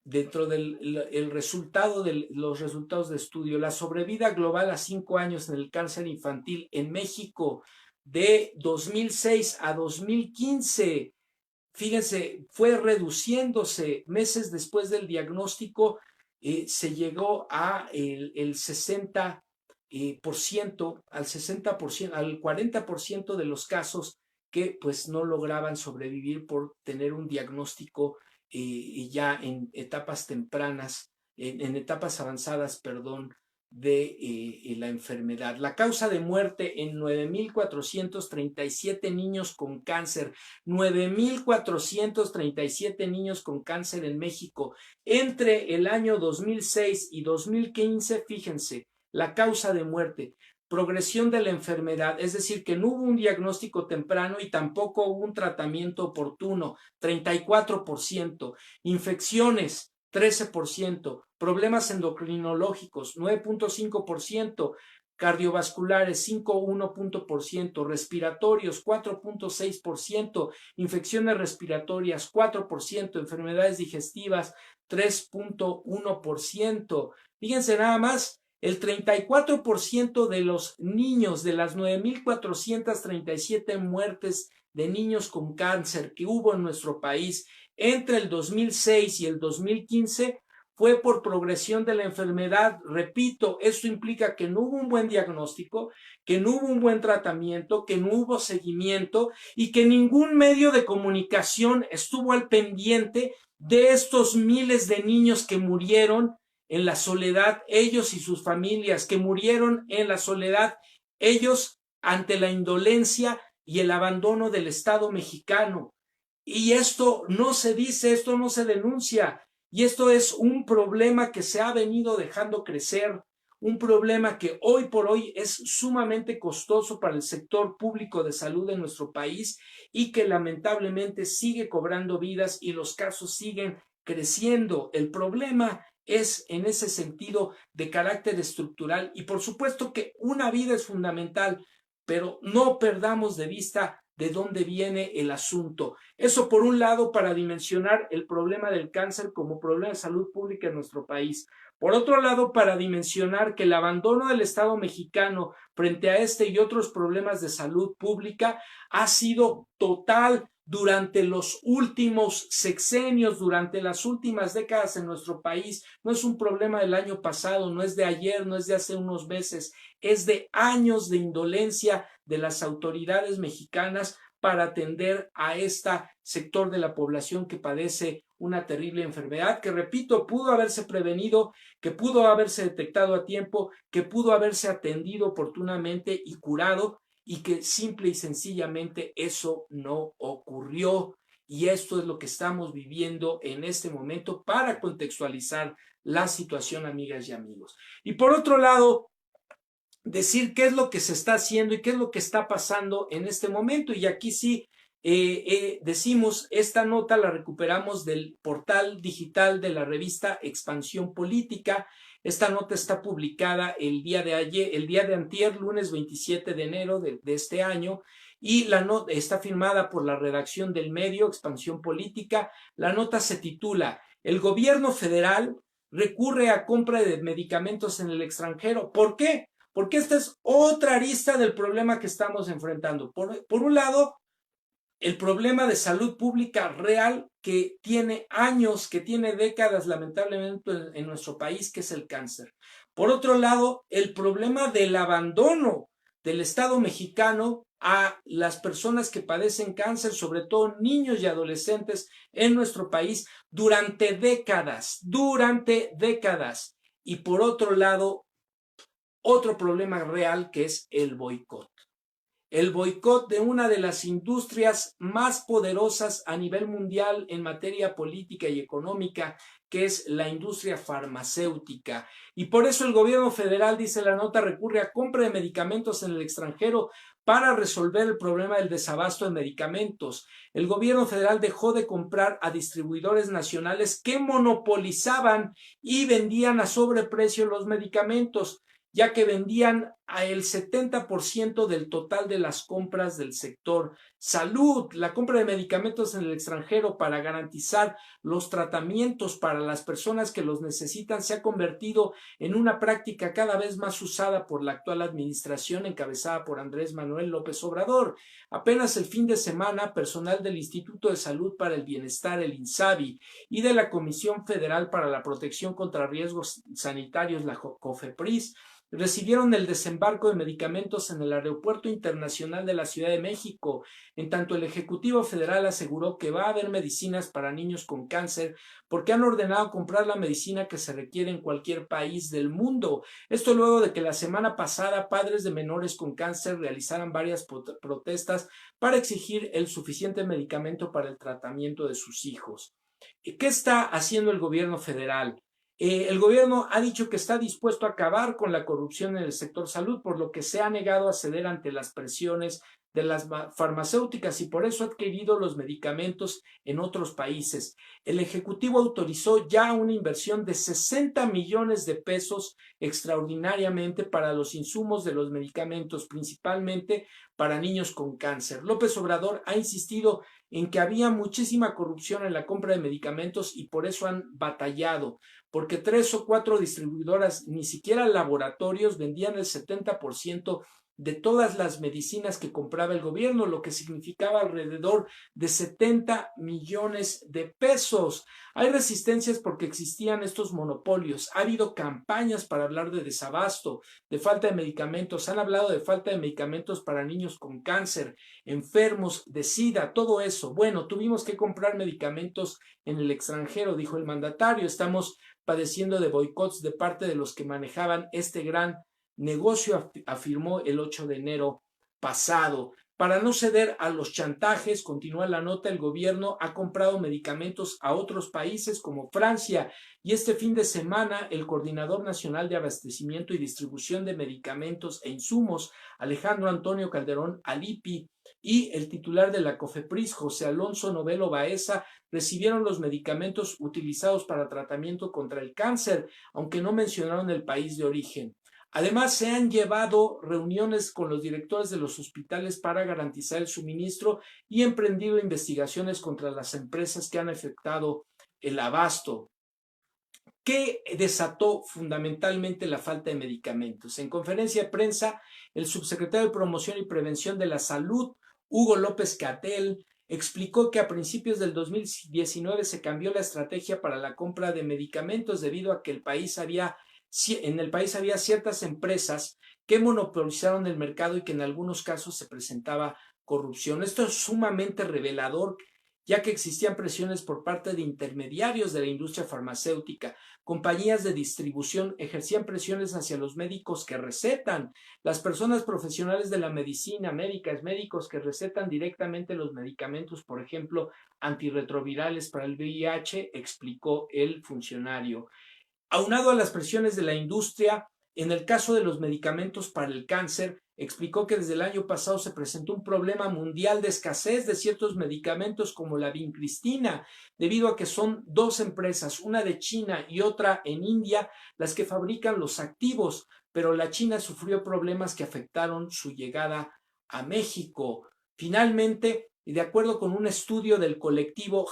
Dentro del resultado de los resultados de estudio, la sobrevida global a 5 años en el cáncer infantil en México de 2006 a 2015. Fíjense, fue reduciéndose meses después del diagnóstico, se llegó a el 60%, al 60%, al 40% de los casos que pues no lograban sobrevivir por tener un diagnóstico ya en etapas tempranas, en etapas avanzadas, perdón, de la enfermedad. La causa de muerte en 9,437 niños con cáncer, 9,437 niños con cáncer en México. Entre el año 2006 y 2015, fíjense, la causa de muerte, progresión de la enfermedad, es decir, que no hubo un diagnóstico temprano y tampoco hubo un tratamiento oportuno, 34%, infecciones, 13%, problemas endocrinológicos, 9,5%, cardiovasculares 5,1%, respiratorios 4,6%, infecciones respiratorias 4%, enfermedades digestivas 3,1%. Fíjense nada más, el 34% de los niños, de las 9,437 muertes de niños con cáncer que hubo en nuestro país entre el 2006 y el 2015, fue por progresión de la enfermedad. Repito, esto implica que no hubo un buen diagnóstico, que no hubo un buen tratamiento, que no hubo seguimiento y que ningún medio de comunicación estuvo al pendiente de estos miles de niños que murieron en la soledad, ellos y sus familias, que murieron en la soledad, ellos ante la indolencia y el abandono del Estado mexicano. Y esto no se dice, esto no se denuncia. Y esto es un problema que se ha venido dejando crecer, un problema que hoy por hoy es sumamente costoso para el sector público de salud de nuestro país y que lamentablemente sigue cobrando vidas y los casos siguen creciendo. El problema es en ese sentido de carácter estructural y por supuesto que una vida es fundamental, pero no perdamos de vista de dónde viene el asunto. Eso por un lado para dimensionar el problema del cáncer como problema de salud pública en nuestro país. Por otro lado, para dimensionar que el abandono del Estado mexicano frente a este y otros problemas de salud pública ha sido total durante los últimos sexenios, durante las últimas décadas en nuestro país. No es un problema del año pasado, no es de ayer, no es de hace unos meses, es de años de indolencia de las autoridades mexicanas para atender a este sector de la población que padece una terrible enfermedad que, repito, pudo haberse prevenido, que pudo haberse detectado a tiempo, que pudo haberse atendido oportunamente y curado, y que simple y sencillamente eso no ocurrió. Y esto es lo que estamos viviendo en este momento para contextualizar la situación, amigas y amigos. Y por otro lado, decir qué es lo que se está haciendo y qué es lo que está pasando en este momento. Y aquí sí decimos, esta nota la recuperamos del portal digital de la revista Expansión Política. Esta nota está publicada el día de antier, lunes 27 de enero de este año, y la nota está firmada por la redacción del medio Expansión Política. La nota se titula "El gobierno federal recurre a compra de medicamentos en el extranjero". ¿Por qué? Porque esta es otra arista del problema que estamos enfrentando. Por un lado, el problema de salud pública real que tiene años, que tiene décadas lamentablemente en nuestro país, que es el cáncer. Por otro lado, el problema del abandono del Estado mexicano a las personas que padecen cáncer, sobre todo niños y adolescentes en nuestro país, durante décadas. Y por otro lado, otro problema real que es el boicot. El boicot de una de las industrias más poderosas a nivel mundial en materia política y económica, que es la industria farmacéutica. Y por eso el gobierno federal, dice la nota, recurre a compra de medicamentos en el extranjero para resolver el problema del desabasto de medicamentos. El gobierno federal dejó de comprar a distribuidores nacionales que monopolizaban y vendían a sobreprecio los medicamentos, ya que vendían a el 70% del total de las compras del sector salud. La compra de medicamentos en el extranjero para garantizar los tratamientos para las personas que los necesitan se ha convertido en una práctica cada vez más usada por la actual administración encabezada por Andrés Manuel López Obrador. Apenas el fin de semana, personal del Instituto de Salud para el Bienestar, el INSABI, y de la Comisión Federal para la Protección contra Riesgos Sanitarios, la COFEPRIS, recibieron el desembarco de medicamentos en el Aeropuerto Internacional de la Ciudad de México. En tanto, el Ejecutivo Federal aseguró que va a haber medicinas para niños con cáncer porque han ordenado comprar la medicina que se requiere en cualquier país del mundo. Esto luego de que la semana pasada padres de menores con cáncer realizaran varias protestas para exigir el suficiente medicamento para el tratamiento de sus hijos. ¿Qué está haciendo el gobierno federal? El gobierno ha dicho que está dispuesto a acabar con la corrupción en el sector salud, por lo que se ha negado a ceder ante las presiones de las farmacéuticas y por eso ha adquirido los medicamentos en otros países. El Ejecutivo autorizó ya una inversión de 60 millones de pesos extraordinariamente para los insumos de los medicamentos, principalmente para niños con cáncer. López Obrador ha insistido en que había muchísima corrupción en la compra de medicamentos y por eso han batallado, porque 3 o 4 distribuidoras, ni siquiera laboratorios, vendían el 70% de todas las medicinas que compraba el gobierno, lo que significaba alrededor de 70 millones de pesos. Hay resistencias porque existían estos monopolios. Ha habido campañas para hablar de desabasto, de falta de medicamentos. Han hablado de falta de medicamentos para niños con cáncer, enfermos de SIDA, todo eso. Bueno, tuvimos que comprar medicamentos en el extranjero, dijo el mandatario. Estamos padeciendo de boicots de parte de los que manejaban este gran negocio, afirmó el 8 de enero pasado. Para no ceder a los chantajes, continúa la nota, el gobierno ha comprado medicamentos a otros países como Francia y este fin de semana el Coordinador Nacional de Abastecimiento y Distribución de Medicamentos e Insumos, Alejandro Antonio Calderón Alipi, y el titular de la COFEPRIS, José Alonso Novelo Baeza, recibieron los medicamentos utilizados para tratamiento contra el cáncer, aunque no mencionaron el país de origen. Además, se han llevado reuniones con los directores de los hospitales para garantizar el suministro y emprendido investigaciones contra las empresas que han afectado el abasto. ¿Qué desató fundamentalmente la falta de medicamentos? En conferencia de prensa, el subsecretario de Promoción y Prevención de la Salud, Hugo López-Gatell, explicó que a principios del 2019 se cambió la estrategia para la compra de medicamentos debido a que en el país había ciertas empresas que monopolizaron el mercado y que en algunos casos se presentaba corrupción. Esto es sumamente revelador, ya que existían presiones por parte de intermediarios de la industria farmacéutica. Compañías de distribución ejercían presiones hacia los médicos que recetan. Las personas profesionales de la medicina, médicos que recetan directamente los medicamentos, por ejemplo, antirretrovirales para el VIH, explicó el funcionario. Aunado a las presiones de la industria, en el caso de los medicamentos para el cáncer, explicó que desde el año pasado se presentó un problema mundial de escasez de ciertos medicamentos como la vincristina, debido a que son 2 empresas, una de China y otra en India, las que fabrican los activos, pero la China sufrió problemas que afectaron su llegada a México. Finalmente, y de acuerdo con un estudio del colectivo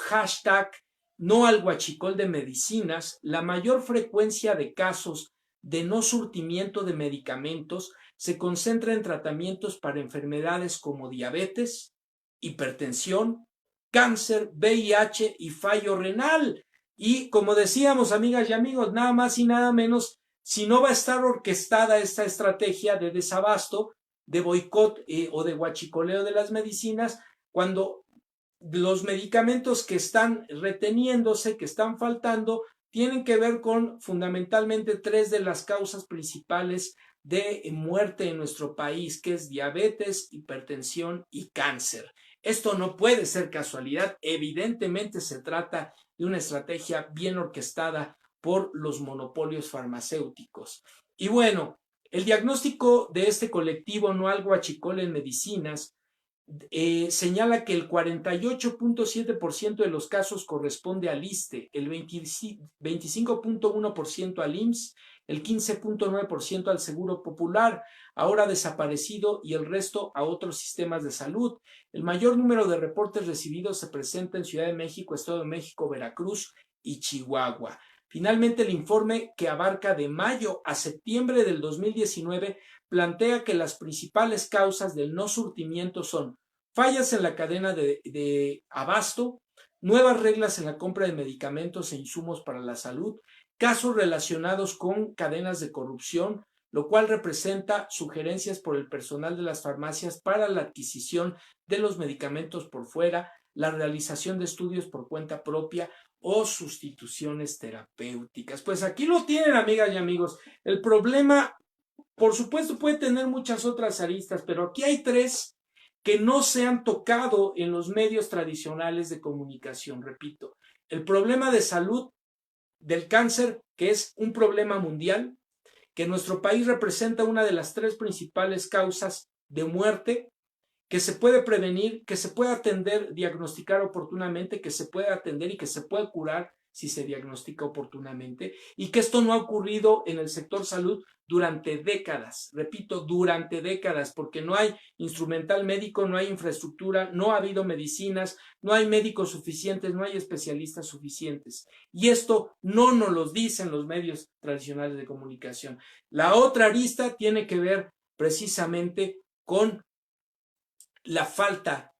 #No al huachicol de medicinas, la mayor frecuencia de casos de no surtimiento de medicamentos se concentra en tratamientos para enfermedades como diabetes, hipertensión, cáncer, VIH y fallo renal. Y como decíamos, amigas y amigos, nada más y nada menos, si no va a estar orquestada esta estrategia de desabasto, de boicot o de huachicoleo de las medicinas, cuando los medicamentos que están reteniéndose, que están faltando, tienen que ver con fundamentalmente 3 de las causas principales de muerte en nuestro país, que es diabetes, hipertensión y cáncer. Esto no puede ser casualidad, evidentemente se trata de una estrategia bien orquestada por los monopolios farmacéuticos. Y bueno, el diagnóstico de este colectivo No al huachicol en medicinas señala que el 48.7% de los casos corresponde al ISSSTE, el 25.1% al IMSS, el 15.9% al Seguro Popular, ahora desaparecido, y el resto a otros sistemas de salud. El mayor número de reportes recibidos se presenta en Ciudad de México, Estado de México, Veracruz y Chihuahua. Finalmente, el informe, que abarca de mayo a septiembre del 2019, plantea que las principales causas del no surtimiento son fallas en la cadena de abasto, nuevas reglas en la compra de medicamentos e insumos para la salud, casos relacionados con cadenas de corrupción, lo cual representa sugerencias por el personal de las farmacias para la adquisición de los medicamentos por fuera, la realización de estudios por cuenta propia o sustituciones terapéuticas. Pues aquí lo tienen, amigas y amigos. El problema, por supuesto, puede tener muchas otras aristas, pero aquí hay tres que no se han tocado en los medios tradicionales de comunicación. Repito, el problema de salud del cáncer, que es un problema mundial, que en nuestro país representa una de las tres principales causas de muerte, que se puede prevenir, que se puede atender, diagnosticar oportunamente, que se puede atender y que se puede curar si se diagnostica oportunamente, y que esto no ha ocurrido en el sector salud durante décadas, repito, durante décadas, porque no hay instrumental médico, no hay infraestructura, no ha habido medicinas, no hay médicos suficientes, no hay especialistas suficientes. Y esto no nos lo dicen los medios tradicionales de comunicación. La otra arista tiene que ver precisamente con la falta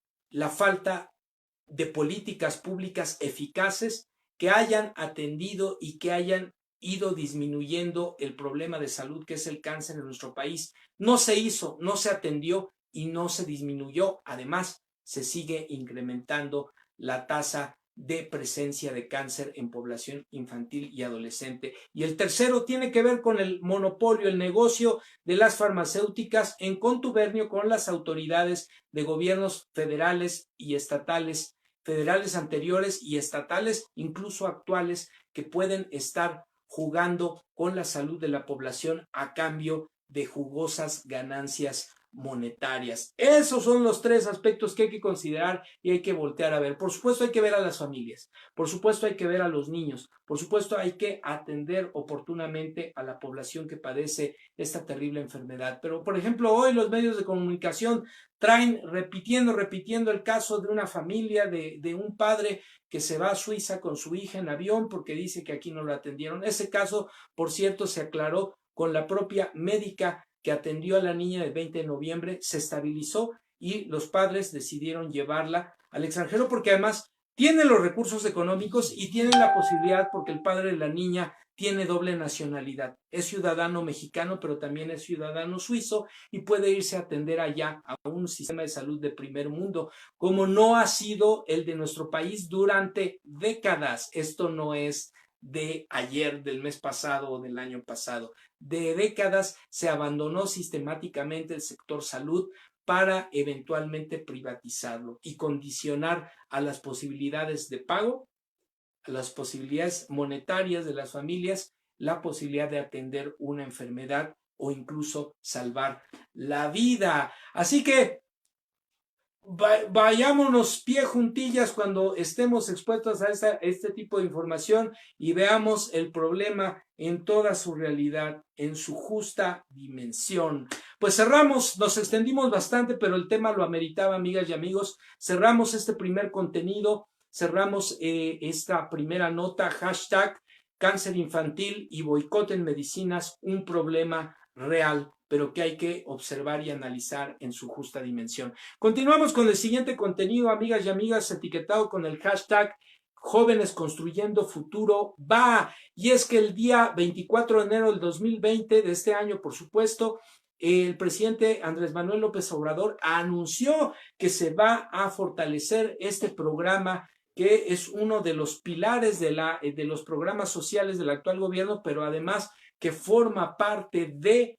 de políticas públicas eficaces que hayan atendido y que hayan ido disminuyendo el problema de salud que es el cáncer en nuestro país. No se hizo, no se atendió y no se disminuyó. Además, se sigue incrementando la tasa de presencia de cáncer en población infantil y adolescente. Y el tercero tiene que ver con el monopolio, el negocio de las farmacéuticas en contubernio con las autoridades de gobiernos federales y estatales, federales anteriores y estatales, incluso actuales, que pueden estar jugando con la salud de la población a cambio de jugosas ganancias monetarias. Esos son los tres aspectos que hay que considerar y hay que voltear a ver. Por supuesto hay que ver a las familias, por supuesto hay que ver a los niños, por supuesto hay que atender oportunamente a la población que padece esta terrible enfermedad. Pero, por ejemplo, hoy los medios de comunicación traen repitiendo el caso de una familia, de un padre que se va a Suiza con su hija en avión porque dice que aquí no lo atendieron. Ese caso, por cierto, se aclaró con la propia médica que atendió a la niña el 20 de noviembre, se estabilizó y los padres decidieron llevarla al extranjero porque además tienen los recursos económicos y tienen la posibilidad, porque el padre de la niña tiene doble nacionalidad, es ciudadano mexicano pero también es ciudadano suizo y puede irse a atender allá a un sistema de salud de primer mundo, como no ha sido el de nuestro país durante décadas. Esto no es de ayer, del mes pasado o del año pasado. De décadas se abandonó sistemáticamente el sector salud para eventualmente privatizarlo y condicionar a las posibilidades de pago, a las posibilidades monetarias de las familias, la posibilidad de atender una enfermedad o incluso salvar la vida. Así que vayámonos pie juntillas cuando estemos expuestos a este tipo de información y veamos el problema en toda su realidad, en su justa dimensión. Pues cerramos, nos extendimos bastante, pero el tema lo ameritaba, amigas y amigos. Cerramos este primer contenido, cerramos esta primera nota, hashtag cáncer infantil y boicot en medicinas, un problema real, pero que hay que observar y analizar en su justa dimensión. Continuamos con el siguiente contenido, amigas y amigas, etiquetado con el hashtag Jóvenes Construyendo Futuro Va. Y es que el día 24 de enero del 2020, de este año, por supuesto, el presidente Andrés Manuel López Obrador anunció que se va a fortalecer este programa, que es uno de los pilares de los programas sociales del actual gobierno, pero además que forma parte de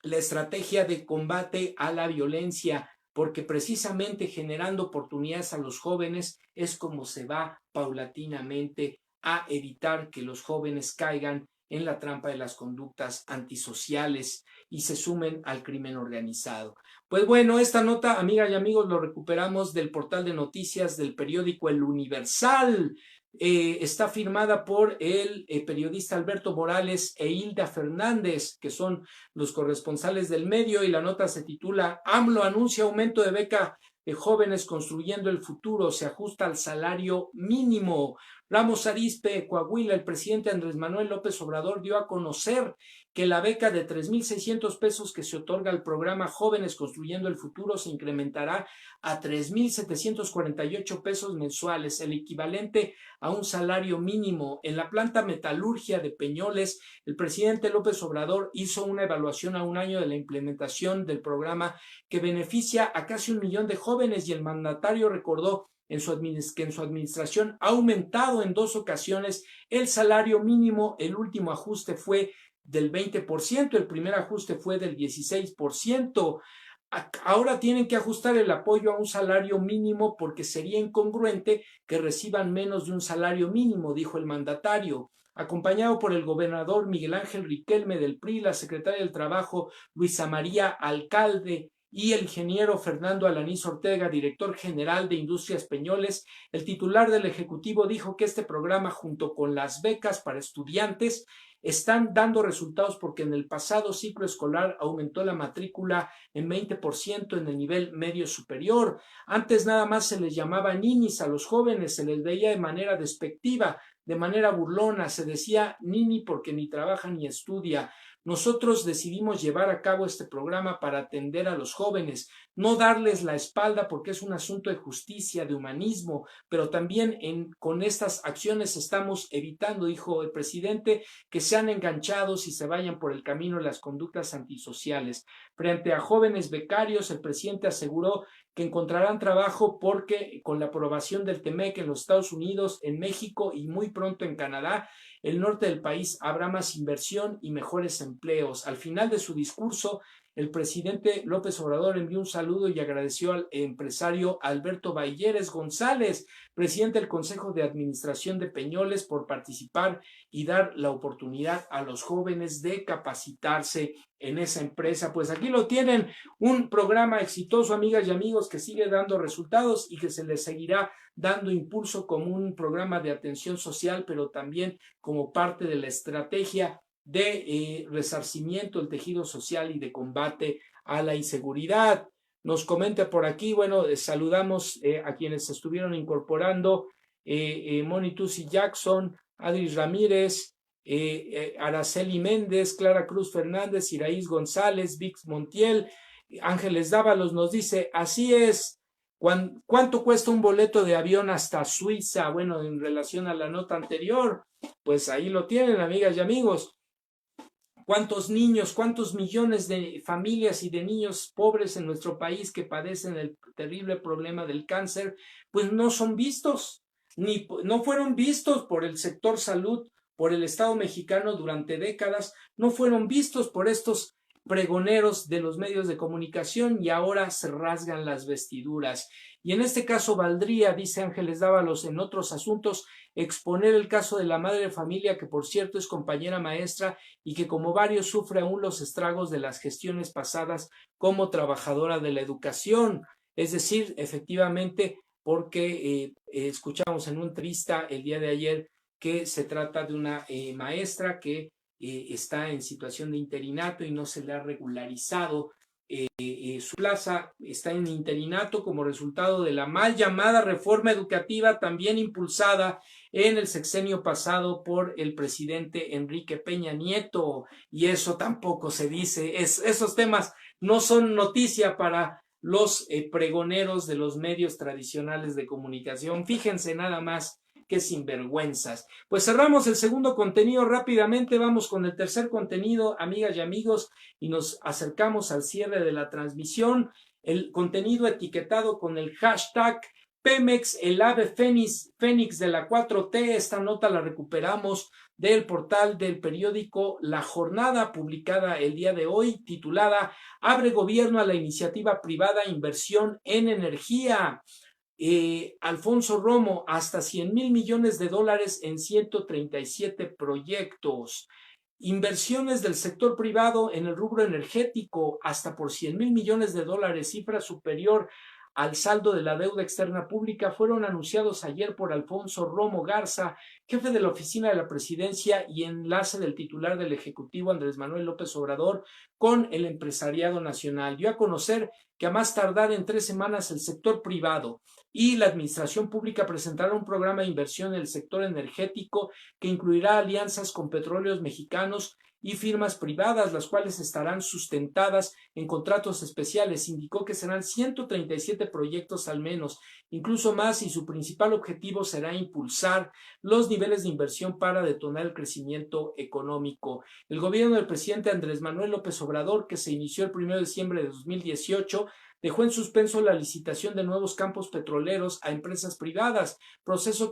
la estrategia de combate a la violencia, porque precisamente generando oportunidades a los jóvenes es como se va paulatinamente a evitar que los jóvenes caigan en la trampa de las conductas antisociales y se sumen al crimen organizado. Pues bueno, esta nota, amigas y amigos, lo recuperamos del portal de noticias del periódico El Universal. Está firmada por el periodista Alberto Morales e Hilda Fernández, que son los corresponsales del medio, y la nota se titula AMLO anuncia aumento de beca de jóvenes construyendo el futuro, se ajusta al salario mínimo. Ramos Arizpe, Coahuila, el presidente Andrés Manuel López Obrador dio a conocer que la beca de 3,600 pesos que se otorga al programa Jóvenes Construyendo el Futuro se incrementará a 3,748 pesos mensuales, el equivalente a un salario mínimo. En la planta metalurgia de Peñoles, el presidente López Obrador hizo una evaluación a un año de la implementación del programa que beneficia a casi 1 millón de jóvenes, y el mandatario recordó que en su administración ha aumentado en 2 ocasiones el salario mínimo. El último ajuste fue del 20%, el primer ajuste fue del 16%. Ahora tienen que ajustar el apoyo a un salario mínimo porque sería incongruente que reciban menos de un salario mínimo, dijo el mandatario. Acompañado por el gobernador Miguel Ángel Riquelme del PRI, la secretaria del Trabajo Luisa María Alcalde y el ingeniero Fernando Alanís Ortega, director general de Industrias Peñoles, el titular del Ejecutivo dijo que este programa, junto con las becas para estudiantes, están dando resultados porque en el pasado ciclo escolar aumentó la matrícula en 20% en el nivel medio superior. Antes nada más se les llamaba ninis a los jóvenes, se les veía de manera despectiva, de manera burlona, se decía nini porque ni trabaja ni estudia. Nosotros decidimos llevar a cabo este programa para atender a los jóvenes, no darles la espalda porque es un asunto de justicia, de humanismo, pero también con estas acciones estamos evitando, dijo el presidente, que sean enganchados y se vayan por el camino de las conductas antisociales. Frente a jóvenes becarios, el presidente aseguró que encontrarán trabajo porque con la aprobación del TEMEC en los Estados Unidos, en México y muy pronto en Canadá, el norte del país habrá más inversión y mejores empleos. Al final de su discurso, el presidente López Obrador envió un saludo y agradeció al empresario Alberto Balleres González, presidente del Consejo de Administración de Peñoles, por participar y dar la oportunidad a los jóvenes de capacitarse en esa empresa. Pues aquí lo tienen, un programa exitoso, amigas y amigos, que sigue dando resultados y que se les seguirá dando impulso como un programa de atención social, pero también como parte de la estrategia de resarcimiento del tejido social y de combate a la inseguridad. Nos comenta por aquí, bueno, saludamos a quienes se estuvieron incorporando, Moni Tusi Jackson, Adris Ramírez, Araceli Méndez, Clara Cruz Fernández, Iraíz González, Vix Montiel, Ángeles Dávalos nos dice, así es. ¿Cuánto cuesta un boleto de avión hasta Suiza? Bueno, en relación a la nota anterior, pues ahí lo tienen, amigas y amigos. ¿Cuántos niños, cuántos millones de familias y de niños pobres en nuestro país que padecen el terrible problema del cáncer, pues no son vistos, no fueron vistos por el sector salud, por el Estado mexicano durante décadas, no fueron vistos por estos pregoneros de los medios de comunicación y ahora se rasgan las vestiduras. Y en este caso valdría, dice Ángeles Dávalos, en otros asuntos, exponer el caso de la madre de familia, que por cierto es compañera maestra y que como varios sufre aún los estragos de las gestiones pasadas como trabajadora de la educación. Es decir, efectivamente, porque escuchamos en una entrevista el día de ayer que se trata de una maestra que está en situación de interinato y no se le ha regularizado su plaza, está en interinato como resultado de la mal llamada reforma educativa, también impulsada en el sexenio pasado por el presidente Enrique Peña Nieto, y eso tampoco se dice, esos temas no son noticia para los pregoneros de los medios tradicionales de comunicación. Fíjense nada más qué sinvergüenzas. Pues cerramos el segundo contenido rápidamente, vamos con el tercer contenido, amigas y amigos, y nos acercamos al cierre de la transmisión. El contenido etiquetado con el hashtag Pemex, el ave fénix de la 4T. Esta nota la recuperamos del portal del periódico La Jornada, publicada el día de hoy, titulada Abre gobierno a la iniciativa privada Inversión en Energía. Alfonso Romo, hasta 100,000 millones de dólares en 137 proyectos. Inversiones del sector privado en el rubro energético hasta por 100,000 millones de dólares, cifra superior al saldo de la deuda externa pública, fueron anunciados ayer por Alfonso Romo Garza, jefe de la oficina de la presidencia y enlace del titular del Ejecutivo Andrés Manuel López Obrador con el empresariado nacional. Dio a conocer que a más tardar en 3 semanas el sector privado y la administración pública presentará un programa de inversión en el sector energético que incluirá alianzas con petróleos mexicanos y firmas privadas, las cuales estarán sustentadas en contratos especiales. Indicó que serán 137 proyectos al menos, incluso más, y su principal objetivo será impulsar los niveles de inversión para detonar el crecimiento económico. El gobierno del presidente Andrés Manuel López Obrador, que se inició el 1 de diciembre de 2018, dejó en suspenso la licitación de nuevos campos petroleros a empresas privadas, proceso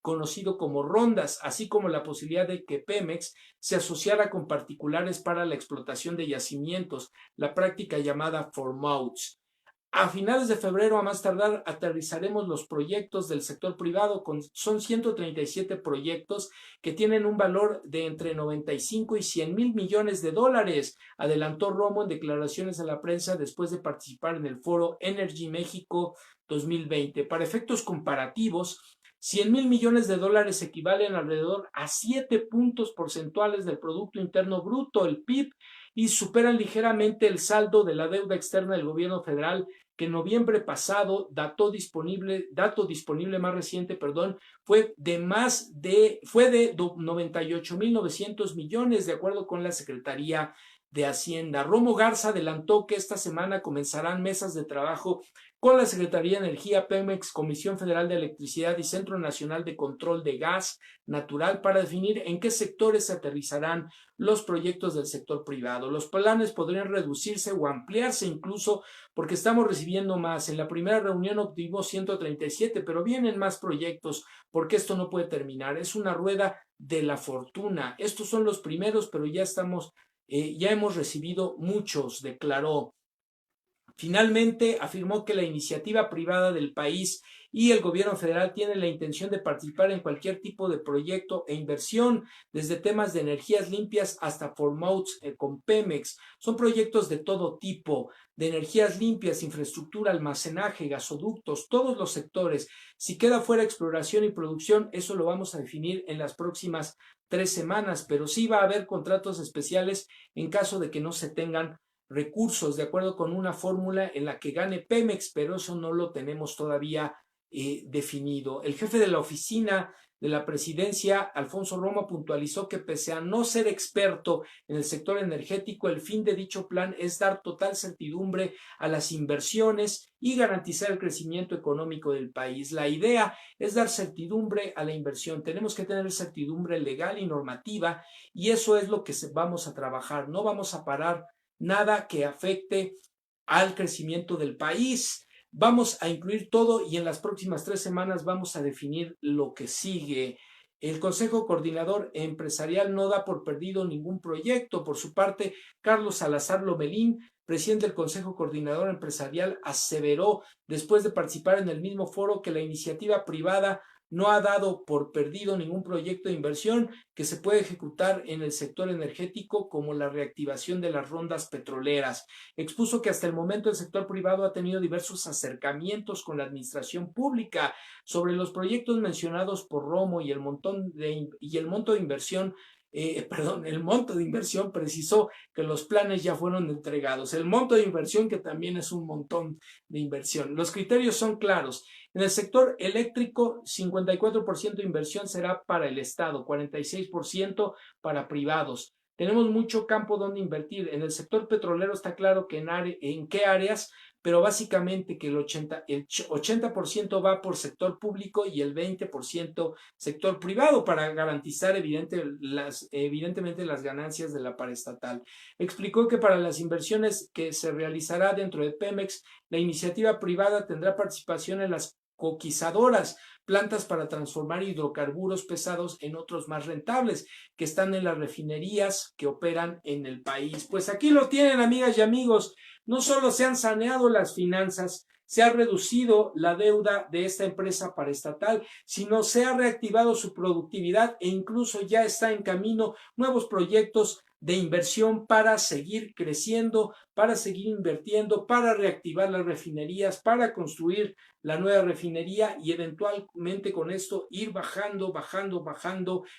conocido como rondas, así como la posibilidad de que Pemex se asociara con particulares para la explotación de yacimientos, la práctica llamada farm-outs. A finales de febrero, a más tardar, aterrizaremos los proyectos del sector privado. Son 137 proyectos que tienen un valor de entre 95 y 100,000 millones de dólares, adelantó Romo en declaraciones a la prensa después de participar en el foro Energy México 2020. Para efectos comparativos, 100,000 millones de dólares equivalen alrededor a 7 puntos porcentuales del Producto Interno Bruto, el PIB, y superan ligeramente el saldo de la deuda externa del gobierno federal, que en noviembre pasado, dato disponible más reciente, fue de 98,900 millones, de acuerdo con la Secretaría de Hacienda. Romo Garza adelantó que esta semana comenzarán mesas de trabajo con la Secretaría de Energía, Pemex, Comisión Federal de Electricidad y Centro Nacional de Control de Gas Natural para definir en qué sectores se aterrizarán los proyectos del sector privado. Los planes podrían reducirse o ampliarse incluso porque estamos recibiendo más. En la primera reunión obtuvimos 137, pero vienen más proyectos porque esto no puede terminar. Es una rueda de la fortuna. Estos son los primeros, pero ya hemos recibido muchos, declaró. Finalmente, afirmó que la iniciativa privada del país y el gobierno federal tienen la intención de participar en cualquier tipo de proyecto e inversión, desde temas de energías limpias hasta farm-outs con Pemex. Son proyectos de todo tipo, de energías limpias, infraestructura, almacenaje, gasoductos, todos los sectores. Si queda fuera exploración y producción, eso lo vamos a definir en las próximas 3 semanas, pero sí va a haber contratos especiales en caso de que no se tengan recursos, de acuerdo con una fórmula en la que gane Pemex, pero eso no lo tenemos todavía definido. El jefe de la oficina de la presidencia, Alfonso Romo, puntualizó que pese a no ser experto en el sector energético, el fin de dicho plan es dar total certidumbre a las inversiones y garantizar el crecimiento económico del país. La idea es dar certidumbre a la inversión. Tenemos que tener certidumbre legal y normativa, y eso es lo que vamos a trabajar. No vamos a parar nada que afecte al crecimiento del país. Vamos a incluir todo y en las próximas 3 semanas vamos a definir lo que sigue. El Consejo Coordinador Empresarial no da por perdido ningún proyecto. Por su parte, Carlos Salazar Lomelín, presidente del Consejo Coordinador Empresarial, aseveró, después de participar en el mismo foro, que la iniciativa privada no ha dado por perdido ningún proyecto de inversión que se puede ejecutar en el sector energético, como la reactivación de las rondas petroleras. Expuso que hasta el momento el sector privado ha tenido diversos acercamientos con la administración pública sobre los proyectos mencionados por Romo y el monto de inversión. El monto de inversión. Precisó que los planes ya fueron entregados. El monto de inversión, que también es un montón de inversión. Los criterios son claros. En el sector eléctrico, 54% de inversión será para el Estado, 46% para privados. Tenemos mucho campo donde invertir. En el sector petrolero está claro que en qué áreas, pero básicamente que el 80% va por sector público y el 20% sector privado, para garantizar evidentemente las ganancias de la paraestatal. Explicó que para las inversiones que se realizará dentro de Pemex, la iniciativa privada tendrá participación en las coquizadoras, plantas para transformar hidrocarburos pesados en otros más rentables, que están en las refinerías que operan en el país. Pues aquí lo tienen, amigas y amigos. No solo se han saneado las finanzas, se ha reducido la deuda de esta empresa paraestatal, sino se ha reactivado su productividad e incluso ya está en camino nuevos proyectos de inversión para seguir creciendo, para seguir invirtiendo, para reactivar las refinerías, para construir la nueva refinería y eventualmente con esto ir bajando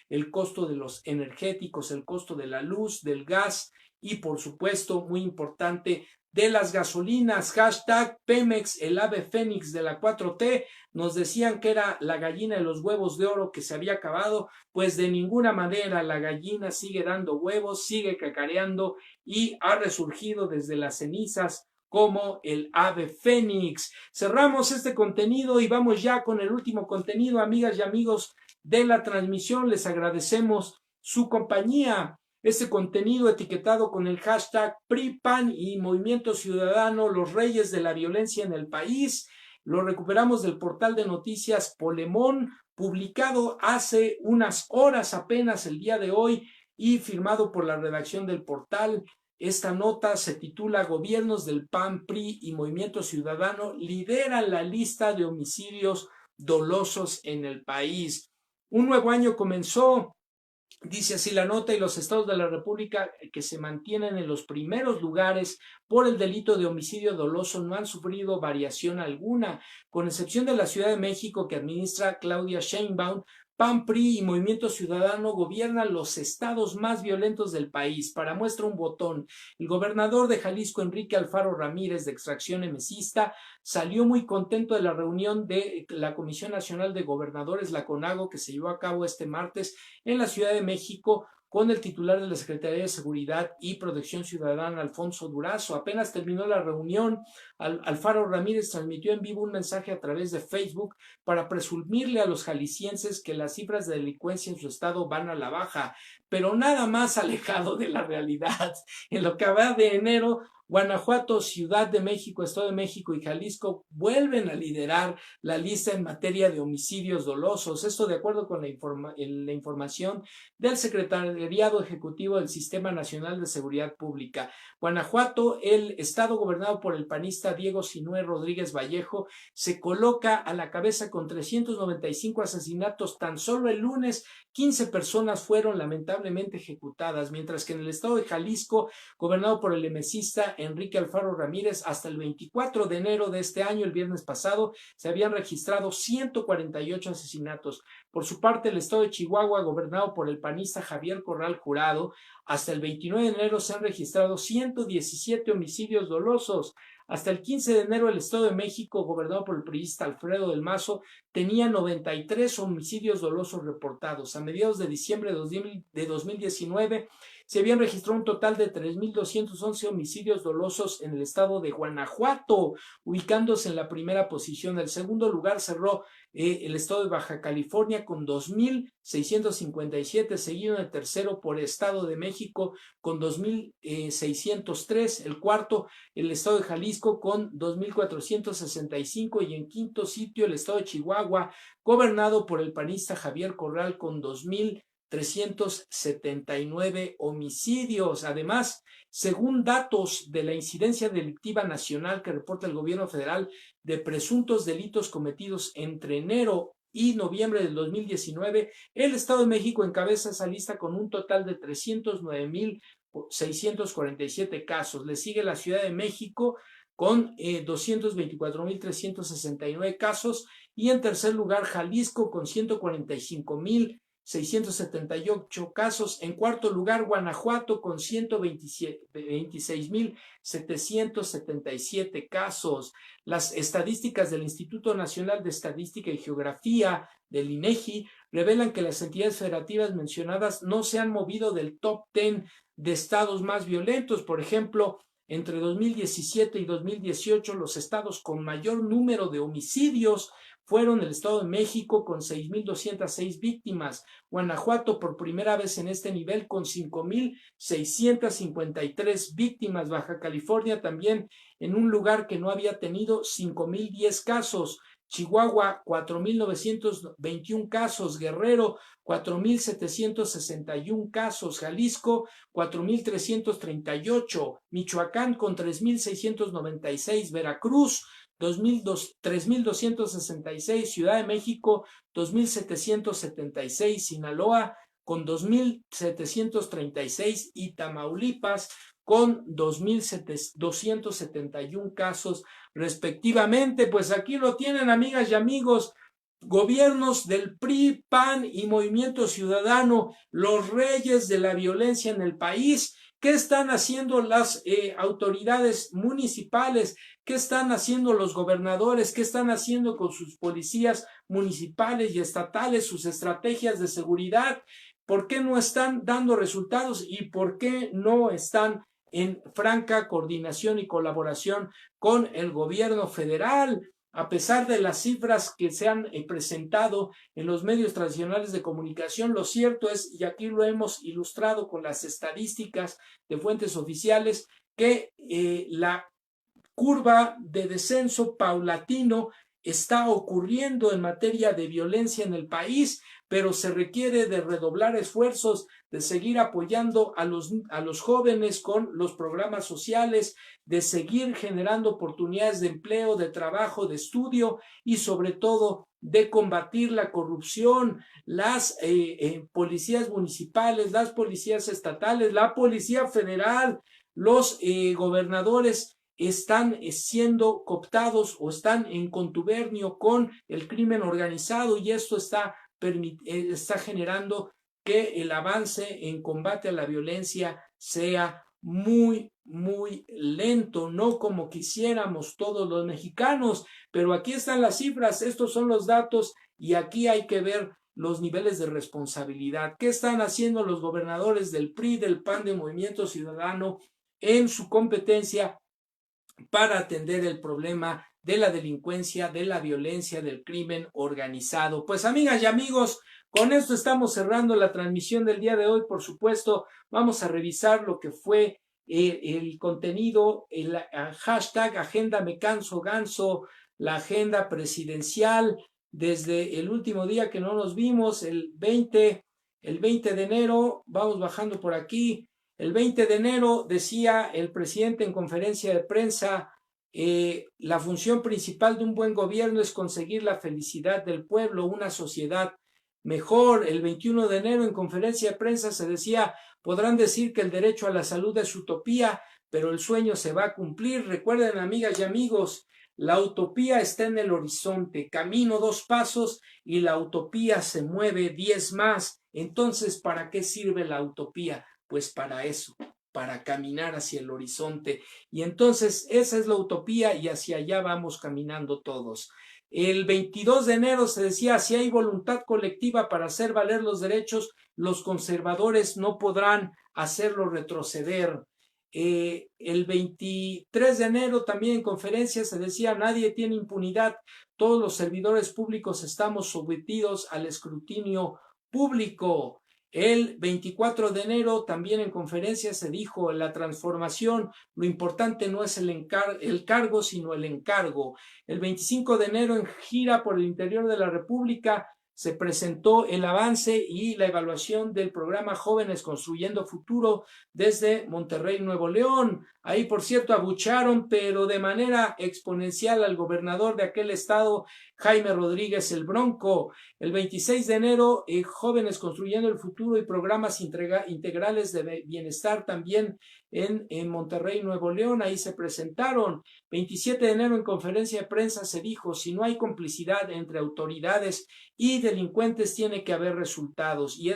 el costo de los energéticos, el costo de la luz, del gas y por supuesto, muy importante, de las gasolinas. Hashtag Pemex, el ave fénix de la 4T. Nos decían que era la gallina de los huevos de oro que se había acabado. Pues de ninguna manera, la gallina sigue dando huevos, sigue cacareando y ha resurgido desde las cenizas como el ave fénix. Cerramos este contenido y vamos ya con el último contenido, amigas y amigos de la transmisión. Les agradecemos su compañía. Este contenido etiquetado con el hashtag PRI, PAN y Movimiento Ciudadano, los reyes de la violencia en el país, lo recuperamos del portal de noticias Polemón, publicado hace unas horas apenas el día de hoy y firmado por la redacción del portal. Esta nota se titula Gobiernos del PAN, PRI y Movimiento Ciudadano lideran la lista de homicidios dolosos en el país. Un nuevo año comenzó. Dice así la nota, y los estados de la República que se mantienen en los primeros lugares por el delito de homicidio doloso no han sufrido variación alguna, con excepción de la Ciudad de México que administra Claudia Sheinbaum. PAN, PRI y Movimiento Ciudadano gobiernan los estados más violentos del país. Para muestra un botón, el gobernador de Jalisco, Enrique Alfaro Ramírez, de extracción emesista, salió muy contento de la reunión de la Comisión Nacional de Gobernadores, la CONAGO, que se llevó a cabo este martes en la Ciudad de México con el titular de la Secretaría de Seguridad y Protección Ciudadana, Alfonso Durazo. Apenas terminó la reunión, Alfaro Ramírez transmitió en vivo un mensaje a través de Facebook para presumirle a los jaliscienses que las cifras de delincuencia en su estado van a la baja, pero nada más alejado de la realidad. En lo que va de enero, Guanajuato, Ciudad de México, Estado de México y Jalisco vuelven a liderar la lista en materia de homicidios dolosos. Esto de acuerdo con la información del Secretariado Ejecutivo del Sistema Nacional de Seguridad Pública. Guanajuato, el estado gobernado por el panista Diego Sinué Rodríguez Vallejo, se coloca a la cabeza con 395 asesinatos. Tan solo el lunes 15 personas fueron lamentablemente ejecutadas, mientras que en el estado de Jalisco, gobernado por el emesista Enrique Alfaro Ramírez, hasta el 24 de enero de este año, el viernes pasado, se habían registrado 148 asesinatos. Por su parte, el estado de Chihuahua, gobernado por el panista Javier Corral Jurado, hasta el 29 de enero se han registrado 117 homicidios dolosos. Hasta el 15 de enero, el Estado de México, gobernado por el priista Alfredo del Mazo, tenía 93 homicidios dolosos reportados. A mediados de diciembre de 2019, se habían registrado un total de 3.211 homicidios dolosos en el estado de Guanajuato, ubicándose en la primera posición. El segundo lugar cerró el estado de Baja California con 2.657, seguido en el tercero por el Estado de México con 2.603, el cuarto el estado de Jalisco con 2.465 y en quinto sitio el estado de Chihuahua, gobernado por el panista Javier Corral con 2.379 homicidios. Además, según datos de la incidencia delictiva nacional que reporta el gobierno federal de presuntos delitos cometidos entre enero y noviembre del 2019, el Estado de México encabeza esa lista con un total de 309.647 casos. Le sigue la Ciudad de México con 224.369 casos y en tercer lugar Jalisco con 145.678 casos. En cuarto lugar, Guanajuato con 126.777 casos. Las estadísticas del Instituto Nacional de Estadística y Geografía, del INEGI, revelan que las entidades federativas mencionadas no se han movido del top 10 de estados más violentos. Por ejemplo, entre 2017 y 2018, los estados con mayor número de homicidios fueron el Estado de México con 6.206 víctimas, Guanajuato por primera vez en este nivel con 5.653 víctimas, Baja California también en un lugar que no había tenido 5.010 casos, Chihuahua 4.921 casos, Guerrero 4.761 casos, Jalisco 4.338, Michoacán con 3.696, Veracruz 3,266, Ciudad de México 2,776, Sinaloa con 2,736 y Tamaulipas con 2,271 casos respectivamente. Pues aquí lo tienen, amigas y amigos, gobiernos del PRI, PAN y Movimiento Ciudadano, los reyes de la violencia en el país. ¿Qué están haciendo las autoridades municipales? ¿Qué están haciendo los gobernadores? ¿Qué están haciendo con sus policías municipales y estatales, sus estrategias de seguridad? ¿Por qué no están dando resultados y por qué no están en franca coordinación y colaboración con el gobierno federal? A pesar de las cifras que se han presentado en los medios tradicionales de comunicación, lo cierto es, y aquí lo hemos ilustrado con las estadísticas de fuentes oficiales, que la curva de descenso paulatino está ocurriendo en materia de violencia en el país, pero se requiere de redoblar esfuerzos, de seguir apoyando a los jóvenes con los programas sociales, de seguir generando oportunidades de empleo, de trabajo, de estudio y sobre todo de combatir la corrupción. Las policías municipales, las policías estatales, la policía federal, los gobernadores están siendo cooptados o están en contubernio con el crimen organizado y esto está generando que el avance en combate a la violencia sea muy lento, no como quisiéramos todos los mexicanos, pero aquí están las cifras, estos son los datos y aquí hay que ver los niveles de responsabilidad. ¿Qué están haciendo los gobernadores del PRI, del PAN, de Movimiento Ciudadano en su competencia para atender el problema de la delincuencia, de la violencia, del crimen organizado? Pues amigas y amigos, con esto estamos cerrando la transmisión del día de hoy. Por supuesto, vamos a revisar lo que fue el contenido, el hashtag Agenda Me Canso Ganso, la agenda presidencial desde el último día que no nos vimos, el 20 de enero, vamos bajando por aquí. El 20 de enero decía el presidente en conferencia de prensa, la función principal de un buen gobierno es conseguir la felicidad del pueblo, una sociedad mejor. El 21 de enero en conferencia de prensa se decía, podrán decir que el derecho a la salud es utopía, pero el sueño se va a cumplir. Recuerden, amigas y amigos, la utopía está en el horizonte, camino 2 pasos y la utopía se mueve 10 más. Entonces, ¿para qué sirve la utopía? Pues para eso, para caminar hacia el horizonte. Y entonces esa es la utopía y hacia allá vamos caminando todos. El 22 de enero se decía, si hay voluntad colectiva para hacer valer los derechos, los conservadores no podrán hacerlo retroceder. El 23 de enero también en conferencia se decía, nadie tiene impunidad, todos los servidores públicos estamos sometidos al escrutinio público. El 24 de enero también en conferencia se dijo, la transformación, lo importante no es el cargo, sino el encargo. El 25 de enero en gira por el interior de la República se presentó el avance y la evaluación del programa Jóvenes Construyendo Futuro desde Monterrey, Nuevo León. Ahí, por cierto, abucharon, pero de manera exponencial al gobernador de aquel estado, Jaime Rodríguez el Bronco. El 26 de enero, Jóvenes Construyendo el Futuro y programas integrales de bienestar también en Monterrey, Nuevo León. Ahí se presentaron. 27 de enero en conferencia de prensa se dijo, si no hay complicidad entre autoridades y delincuentes tiene que haber resultados. Y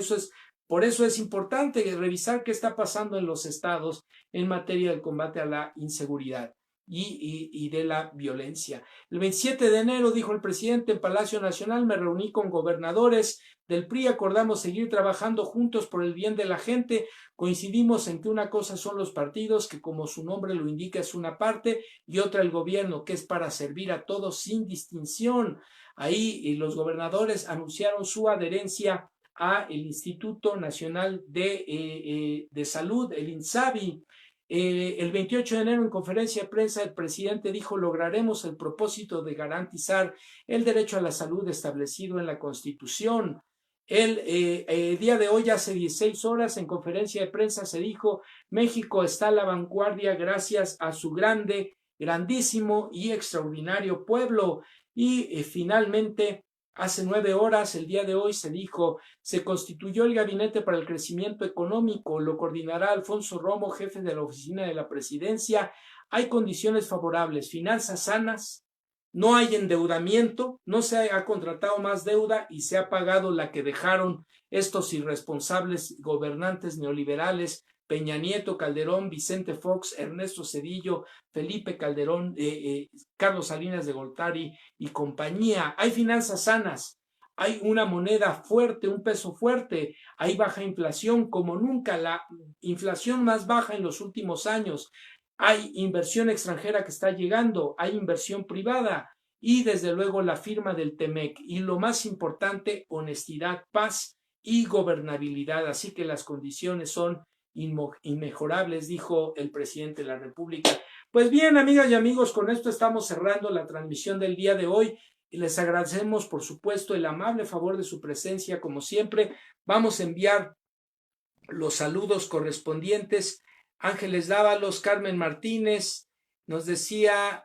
por eso es importante revisar qué está pasando en los estados en materia del combate a la inseguridad y de la violencia. El 27 de enero dijo el presidente en Palacio Nacional, me reuní con gobernadores del PRI, acordamos seguir trabajando juntos por el bien de la gente, coincidimos en que una cosa son los partidos, que como su nombre lo indica es una parte, y otra el gobierno, que es para servir a todos sin distinción. Ahí los gobernadores anunciaron su adherencia a el Instituto Nacional de Salud, el INSABI. El 28 de enero en conferencia de prensa el presidente dijo, lograremos el propósito de garantizar el derecho a la salud establecido en la Constitución. El día de hoy, hace 16 horas, en conferencia de prensa se dijo, México está a la vanguardia gracias a su grande grandísimo y extraordinario pueblo. Y finalmente, hace 9 horas, el día de hoy, se dijo, se constituyó el Gabinete para el Crecimiento Económico, lo coordinará Alfonso Romo, jefe de la Oficina de la Presidencia. Hay condiciones favorables, finanzas sanas, no hay endeudamiento, no se ha contratado más deuda y se ha pagado la que dejaron estos irresponsables gobernantes neoliberales, Peña Nieto, Calderón, Vicente Fox, Ernesto Zedillo, Felipe Calderón, Carlos Salinas de Gortari y compañía. Hay finanzas sanas, hay una moneda fuerte, un peso fuerte, hay baja inflación como nunca, la inflación más baja en los últimos años. Hay inversión extranjera que está llegando, hay inversión privada y desde luego la firma del TEMEC y lo más importante, honestidad, paz y gobernabilidad. Así que las condiciones son inmejorables, dijo el presidente de la República. Pues bien, amigas y amigos, con esto estamos cerrando la transmisión del día de hoy y les agradecemos, por supuesto, el amable favor de su presencia, como siempre. Vamos a enviar los saludos correspondientes. Ángeles Dávalos, Carmen Martínez, nos decía,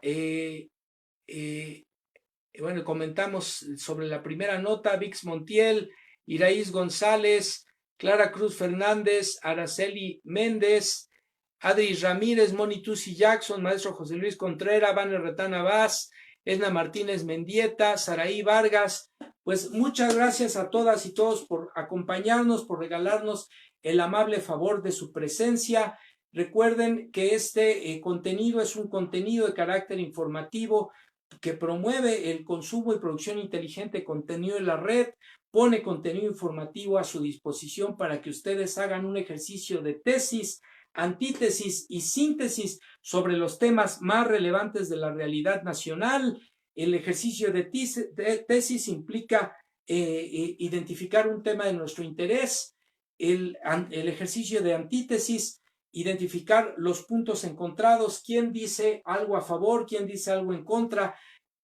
bueno, comentamos sobre la primera nota, Vix Montiel, Iraíz González, Clara Cruz Fernández, Araceli Méndez, Adri Ramírez, Moni Tusi Jackson, Maestro José Luis Contreras, Vane Retana Vaz, Esna Martínez Mendieta, Saraí Vargas. Pues muchas gracias a todas y todos por acompañarnos, por regalarnos el amable favor de su presencia. Recuerden que este contenido es un contenido de carácter informativo que promueve el consumo y producción inteligente de contenido en la red, pone contenido informativo a su disposición para que ustedes hagan un ejercicio de tesis, antítesis y síntesis sobre los temas más relevantes de la realidad nacional. El ejercicio de tesis implica identificar un tema de nuestro interés. El ejercicio de antítesis, identificar los puntos encontrados, quién dice algo a favor, quién dice algo en contra,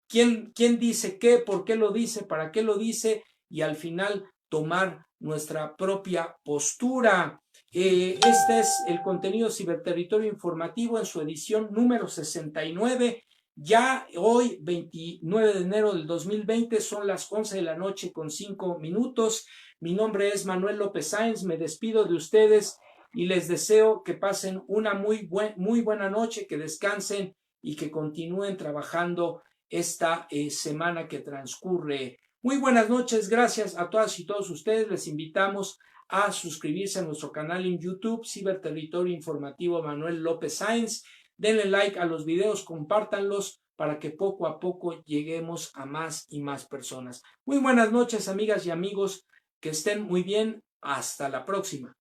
quién dice qué, por qué lo dice, para qué lo dice, y al final tomar nuestra propia postura. Este es el contenido Ciberterritorio Informativo en su edición número 69. Ya hoy, 29 de enero del 2020, son las 11 de la noche con 5 minutos. Mi nombre es Manuel López Sáenz, me despido de ustedes y les deseo que pasen una muy buena noche, que descansen y que continúen trabajando esta semana que transcurre. Muy buenas noches, gracias a todas y todos ustedes. Les invitamos a suscribirse a nuestro canal en YouTube, Ciberterritorio Informativo Manuel López Sáenz. Denle like a los videos, compártanlos para que poco a poco lleguemos a más y más personas. Muy buenas noches, amigas y amigos, que estén muy bien. Hasta la próxima.